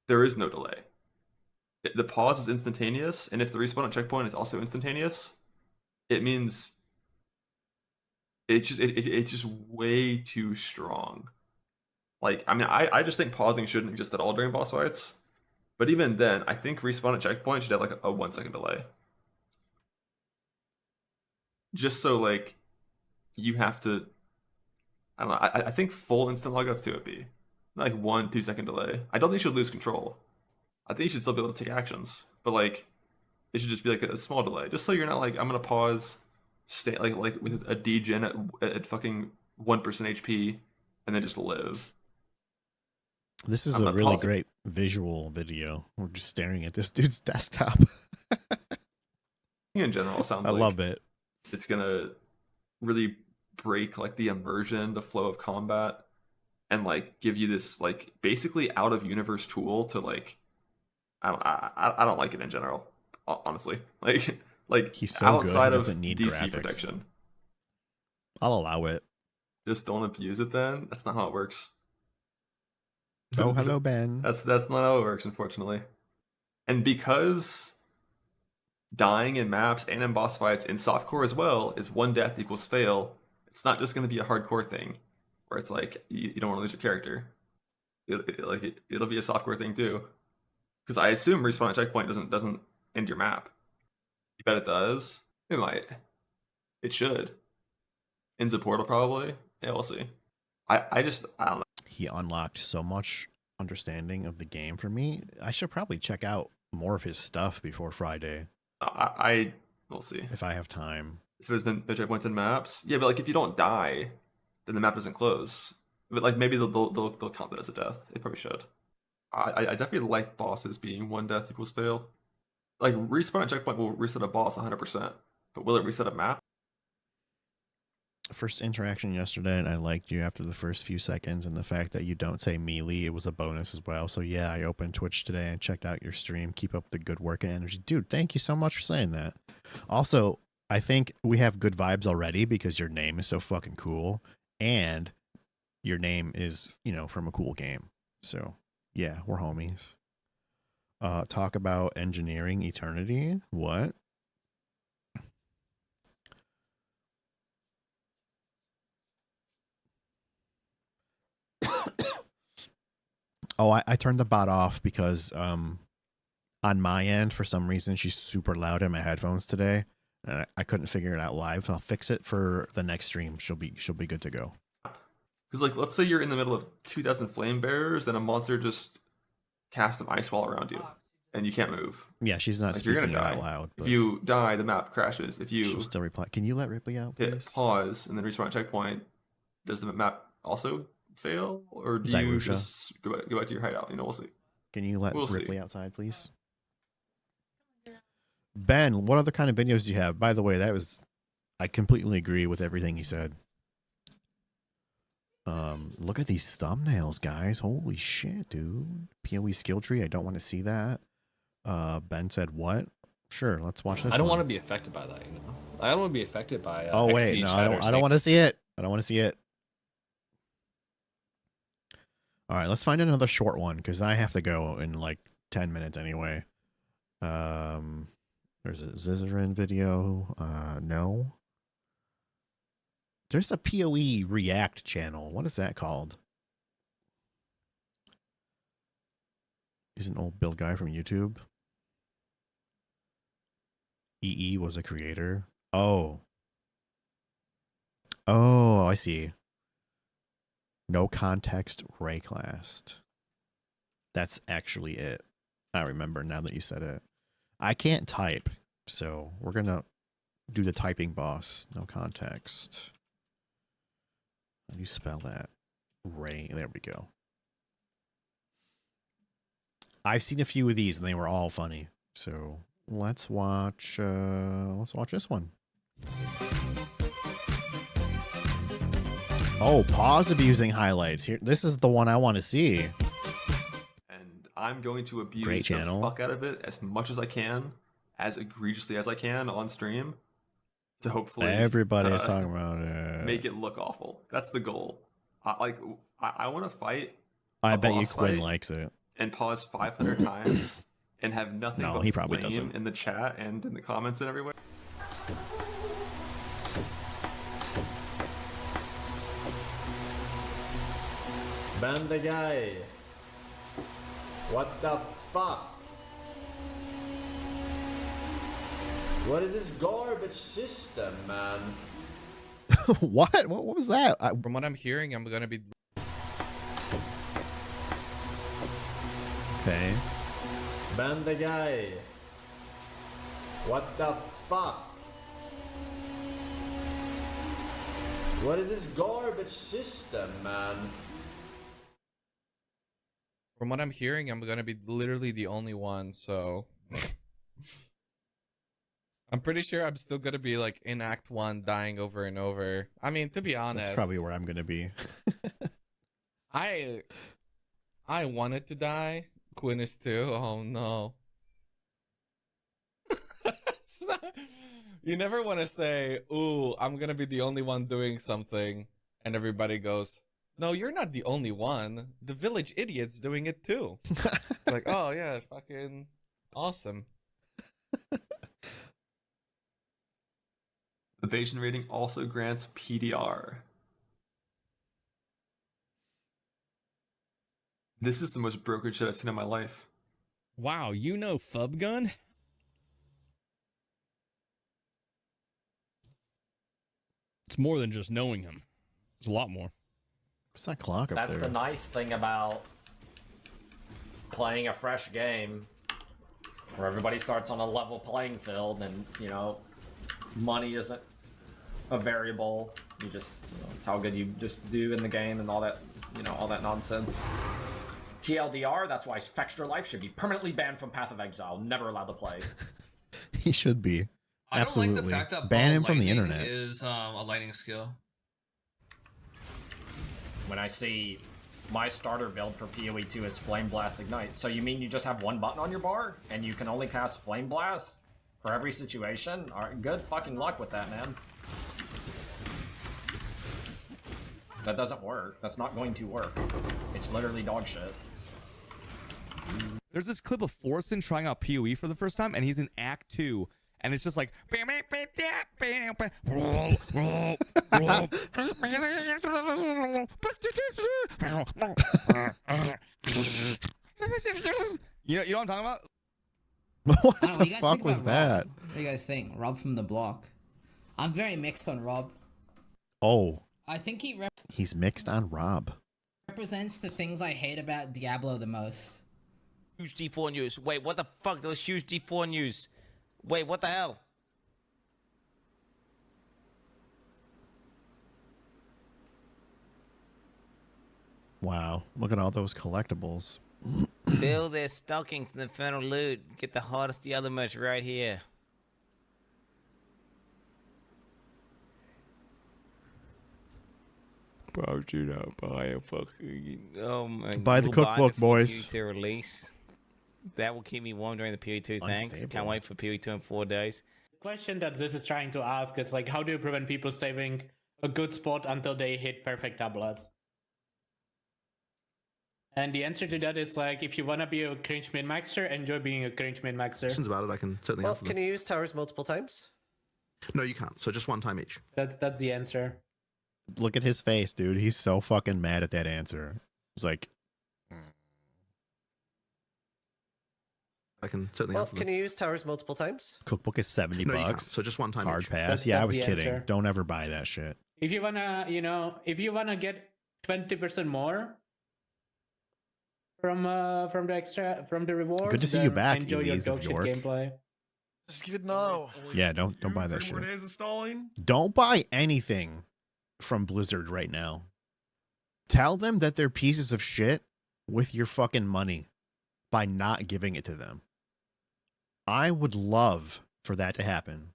there is no delay. The pause is instantaneous, and if the respawn at checkpoint is also instantaneous, it means it's just way too strong. Like, I mean, I just think pausing shouldn't exist at all during boss fights. But even then, I think respawn at checkpoint should have like a 1 second delay. Just so like you have to, I don't know, I think full instant logout's too OP. like 1-2 second delay. I don't think you should lose control. I think you should still be able to take actions, but like it should just be like a small delay, just so you're not like, I'm gonna pause, stay like with a degen at fucking 1% HP, and then just live. This is a really great visual video. We're just staring at this dude's desktop. In general, it sounds I like love it. It's gonna really break like the immersion, the flow of combat, and like give you this like basically out of universe tool to like, I don't like it in general, honestly. Like he's so outside good, he of doesn't need DC graphics. protection. I'll allow it. Just don't abuse it then. That's not how it works. Oh, hello, Ben. That's not how it works, unfortunately. And because dying in maps and in boss fights in softcore as well is 1 death equals fail, it's not just going to be a hardcore thing where it's like you don't want to lose your character. It'll be a softcore thing too. Because I assume respawn at checkpoint doesn't end your map. You bet it does. It might. It should. Ends a portal probably. Yeah, we'll see. I don't know. He unlocked so much understanding of the game for me. I should probably check out more of his stuff before Friday. We'll see if I have time. If there's no checkpoints in maps, yeah, but like if you don't die, then the map doesn't close. But like maybe they'll count that as a death. They probably should. I definitely like bosses being 1 death equals fail. Like respawn at checkpoint will reset a boss 100%, but will it reset a map? First interaction yesterday, and I liked you after the first few seconds, and the fact that you don't say melee, it was a bonus as well. So yeah, I opened Twitch today and checked out your stream. Keep up the good work and energy. Dude, thank you so much for saying that. Also, I think we have good vibes already because your name is so fucking cool, and your name is, you know, from a cool game. So yeah, we're homies. Talk about engineering eternity. What? Oh, I turned the bot off because on my end, for some reason, she's super loud in my headphones today, and I couldn't figure it out live. I'll fix it for the next stream. She'll be good to go. Because like, let's say you're in the middle of 2,000 flame bearers, and a monster just casts an ice wall around you, and you can't move. Yeah, she's not like, speaking you're gonna die. out loud. If you die, the map crashes. If you she'll still reply. Can you let Ripley out, please? Hit pause and then respawn at checkpoint, does the map also fail, or do you just go back to your hideout? You know, we'll see. Can you let Ripley outside, please? Ben, what other kind of videos do you have? By the way, I completely agree with everything he said. Look at these thumbnails, guys. Holy shit, dude. POE skill tree. I don't want to see that. Ben said what? Sure, let's watch this. I don't want to be affected by that, you know. I don't want to be affected by oh wait, no, I don't want to see it. I don't want to see it. All right, let's find another short one because I have to go in like 10 minutes anyway. There's a Zizarin video. No. There's a POE React channel. What is that called? He's an old build guy from YouTube. EE was a creator. Oh. Oh, I see. No context Rayclast. That's actually it. I remember now that you said it. I can't type, so we're gonna do the typing boss. No context. How do you spell that? Ray. There we go. I've seen a few of these and they were all funny. So let's watch this one. Oh, pause abusing highlights here. This is the one I want to see. And I'm going to abuse Great channel. the fuck out of it as much as I can, as egregiously as I can on stream, to hopefully everybody's talking about it. Make it look awful. That's the goal. I want to fight. I bet you Quinn likes it. And pause 500 times and have nothing but he probably flame doesn't. in the chat and in the comments and everywhere. Ban the guy. What the fuck? What is this garbage system, man? What? What was that? From what I'm hearing, I'm gonna be. Okay. Ban the guy. What the fuck? What is this garbage system, man? From what I'm hearing, I'm gonna be literally the only one, so I'm pretty sure I'm still gonna be like in Act 1 dying over and over. I mean, to be honest, That's probably where I'm gonna be. I wanted to die. Quinn is too. Oh no. You never want to say, ooh, I'm gonna be the only one doing something, and everybody goes, no, you're not the only one. The village idiot's doing it too. It's like, oh yeah, fucking awesome. Evasion rating also grants PDR. This is the most brokered shit I've seen in my life. Wow, you know Fubgun? It's more than just knowing him. It's a lot more. What's that clock up That's there? the nice thing about playing a fresh game where everybody starts on a level playing field and, you know, money isn't a variable. You just, you know, it's how good you just do in the game and all that, you know, all that nonsense. TLDR, that's why Fextra Life should be permanently banned from Path of Exile, never allowed to play. He should be. Absolutely. I don't like the fact that ban ball him from the lightning internet. is a lightning skill. When I see my starter build for POE2 is Flame Blast Ignite, so you mean you just have one button on your bar and you can only cast Flame Blast for every situation? Alright, good fucking luck with that, man. That doesn't work. That's not going to work. It's literally dog shit. There's this clip of Forreston trying out PoE for the first time, and he's in Act 2, and it's just like... You know what I'm talking about? What I don't know, the you guys fuck think was about Rob? that? What do you guys think? Rob from the block. I'm very mixed on Rob. Oh, I think he he's mixed on Rob. represents the things I hate about Diablo the most. Huge D4 news. Wait, what the fuck? There was huge D4 news. Wait, what the hell? Wow, look at all those collectibles. Build their stockings in the infernal loot. Get the hottest the other merch right here. Bro, you not buy a fucking... Oh my... Buy the you'll cookbook, the boys. POE2 release. That will keep me warm during the POE2, thanks. Unstable. Can't wait for POE2 in 4 days. The question that this is trying to ask is like, how do you prevent people saving a good spot until they hit perfect doublets? And the answer to that is like, if you want to be a cringe min-maxer, enjoy being a cringe min-maxer. Questions about it, I can certainly Well, answer can them. you use towers multiple times? No, you can't. So just one time each. That's the answer. Look at his face, dude. He's so fucking mad at that answer. He's like, I can certainly Well, answer can them. you use towers multiple times? cookbook is 70 No, you can't. bucks. So just one time Hard each. pass. Yeah, I was the kidding. answer. Don't ever buy that shit. If you wanna, you know, if you wanna get 20% more from the rewards, Good to see you then back, enjoy your Elise of dog shit York. gameplay. Just give it now. Yeah, don't buy that 3 more shit. days installing. Don't buy anything from Blizzard right now. Tell them that they're pieces of shit with your fucking money by not giving it to them. I would love for that to happen.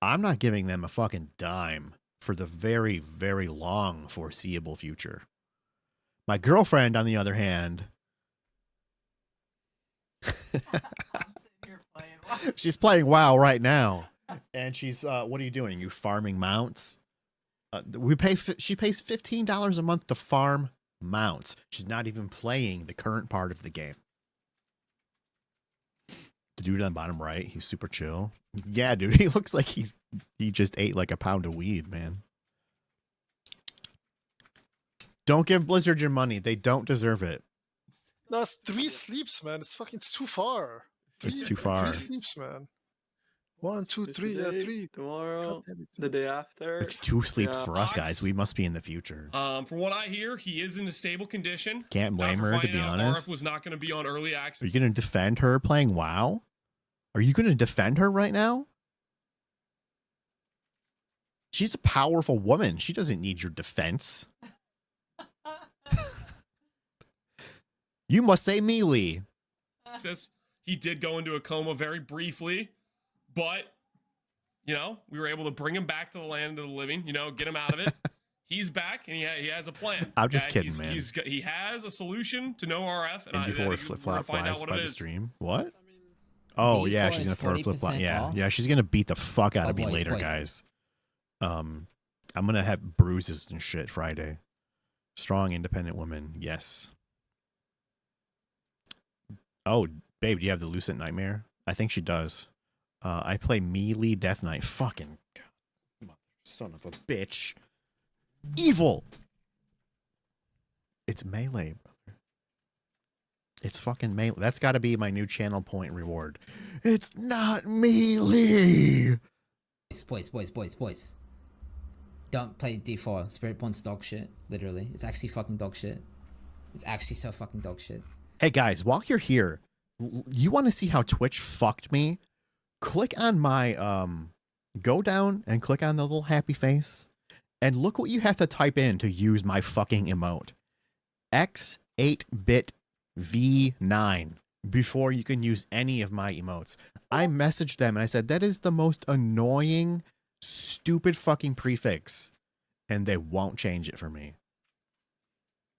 I'm not giving them a fucking dime for the very, very long foreseeable future. My girlfriend, on the other hand, she's playing WoW right now, and she's what are you doing? You farming mounts? She pays $15 a month to farm mounts. She's not even playing the current part of the game. The dude on the bottom right, he's super chill. Yeah, dude, he looks like he just ate like a pound of weed, man. Don't give Blizzard your money. They don't deserve it. No, it's 3 sleeps, man. It's too far. It's too far. 3 sleeps, man. 1, 2, 3, yeah, 3. Tomorrow, the day after. It's 2 sleeps for us, guys. We must be in the future. From what I hear, he is in a stable condition. Can't blame After her, to finding be out honest. RF was not going to be on early access. Are you going to defend her playing WoW? Are you going to defend her right now? She's a powerful woman. She doesn't need your defense. You must say melee. He did go into a coma very briefly, but, you know, we were able to bring him back to the land of the living, you know, get him out of it. He's back, and he has a plan. I'm just kidding, man. He has a solution to no RF, And before flip-flop flies by the stream. What? Oh, D4 yeah, she's is going to throw a flip-flop. 40% Yeah, off. yeah, she's going to beat the fuck out of me boys, later, boys. guys. I'm going to have bruises and shit Friday. Strong, independent woman. Yes. Oh, babe, do you have the Lucent Nightmare? I think she does. I play melee Death Knight. Fucking God. Son of a bitch. Evil! It's melee, brother. It's fucking melee. That's got to be my new channel point reward. It's not melee! Boys. Don't play D4. Spirit Bond's dog shit. Literally. It's actually fucking dog shit. It's actually so fucking dog shit. Hey guys, while you're here, you want to see how Twitch fucked me? Click on my, go down and click on the little happy face. And look what you have to type in to use my fucking emote. X8-bit V9 before you can use any of my emotes. I messaged them and I said, that is the most annoying, stupid fucking prefix. And they won't change it for me.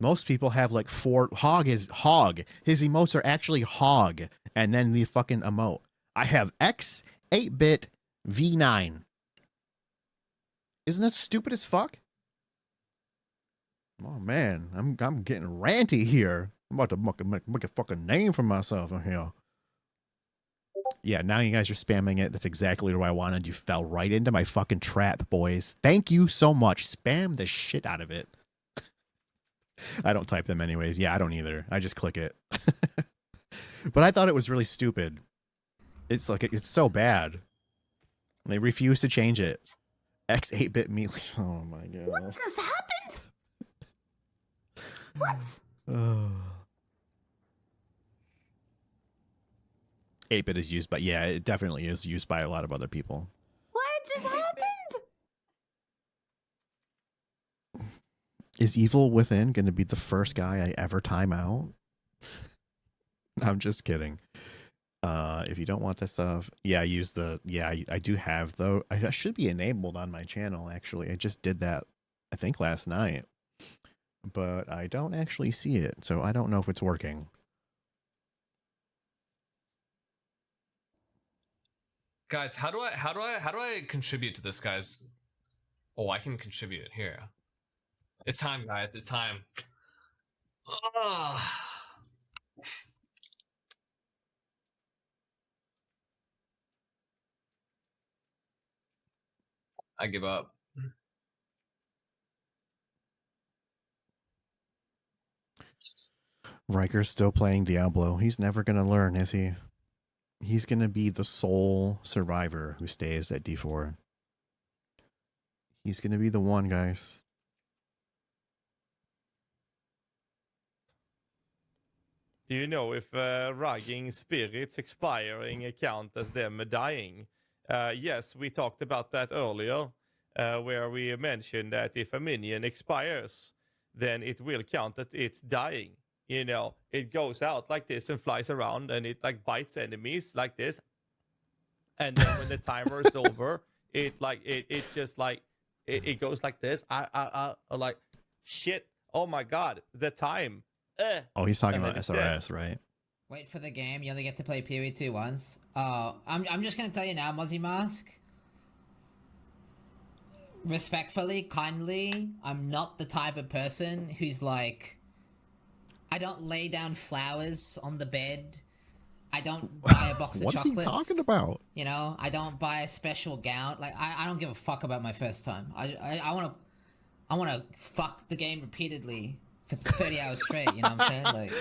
Most people have like 4. Hog is hog. His emotes are actually hog. And then the fucking emote. I have X 8-bit V9. Isn't that stupid as fuck? Oh man, I'm getting ranty here. I'm about to make a fucking name for myself in here. Yeah, now you guys are spamming it. That's exactly what I wanted. You fell right into my fucking trap, boys. Thank you so much. Spam the shit out of it. I don't type them anyways. Yeah, I don't either. I just click it. But I thought it was really stupid. It's like, it's so bad. They refuse to change it. X8-bit melee. Oh my god. What just happened? What? 8-bit is used by, yeah, it definitely is used by a lot of other people. What just happened? Is Evil Within going to be the first guy I ever time out? I'm just kidding. If you don't want that stuff, yeah, use the, yeah, I do have though. I should be enabled on my channel, actually. I just did that, I think, last night. But I don't actually see it, so I don't know if it's working. Guys, how do I contribute to this, guys? Oh, I can contribute here. It's time, guys. It's time. Ugh. I give up. Riker's still playing Diablo. He's never going to learn, is he? He's going to be the sole survivor who stays at D4. He's going to be the one, guys. Do you know if rugging spirits expiring count as them dying? Yes, we talked about that earlier, where we mentioned that if a minion expires, then it will count that it's dying. You know, it goes out like this and flies around, and it like bites enemies like this. And then when the timer is over, it just like it goes like this. I like shit. Oh my god, the time. Oh, he's talking And about then it's SRS, dead. right? Wait for the game. You only get to play POE2 once. I'm just gonna tell you now, Mozzie Mask. Respectfully, kindly, I'm not the type of person who's like, I don't lay down flowers on the bed. I don't buy a box of What is he chocolates. talking about? You know, I don't buy a special gown. Like, I don't give a fuck about my first time. I wanna fuck the game repeatedly for 30 hours straight. You know what I'm saying? Like,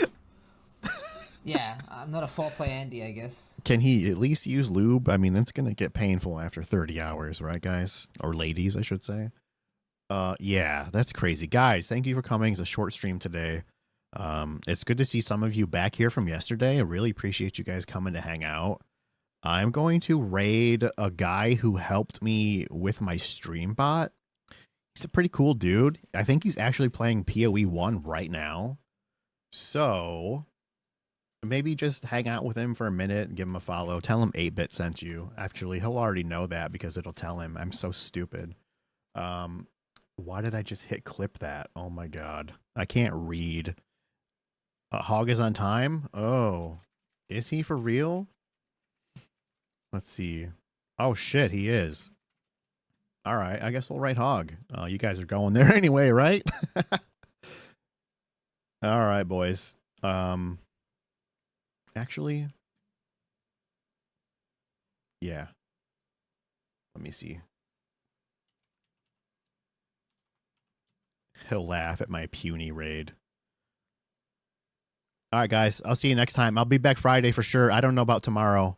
Yeah, I'm not a foreplay Andy, I guess. Can he at least use lube? I mean, that's gonna get painful after 30 hours, right, guys? Or ladies, I should say. Yeah, that's crazy. Guys, thank you for coming. It's a short stream today. It's good to see some of you back here from yesterday. I really appreciate you guys coming to hang out. I'm going to raid a guy who helped me with my stream bot. He's a pretty cool dude. I think he's actually playing POE1 right now. So maybe just hang out with him for a minute and give him a follow. Tell him 8-Bit sent you. Actually, he'll already know that because it'll tell him. I'm so stupid. Why did I just hit clip that? Oh my god. I can't read. Hog is on time? Oh. Is he for real? Let's see. Oh shit, he is. Alright, I guess we'll write Hog. You guys are going there anyway, right? Alright, boys. Actually, yeah. Let me see. He'll laugh at my puny raid. All right, guys. I'll see you next time. I'll be back Friday for sure. I don't know about tomorrow.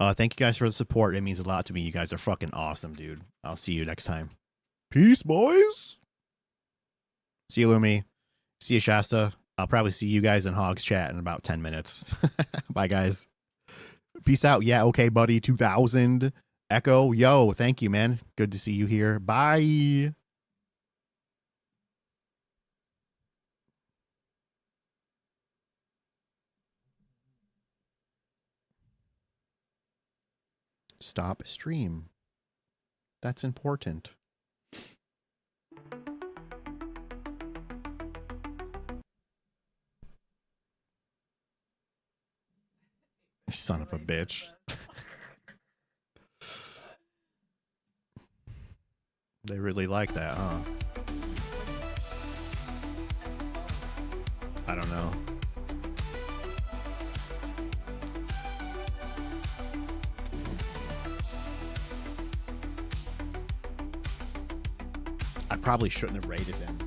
Thank you guys for the support. It means a lot to me. You guys are fucking awesome, dude. I'll see you next time. Peace, boys. See you, Lumi. See you, Shasta. I'll probably see you guys in Hog's chat in about 10 minutes. Bye, guys. Peace out. Yeah, okay, buddy. 2000. Echo. Yo, thank you, man. Good to see you here. Bye. Stop stream. That's important. Son of a bitch. They really like that, huh? I don't know. I probably shouldn't have rated him.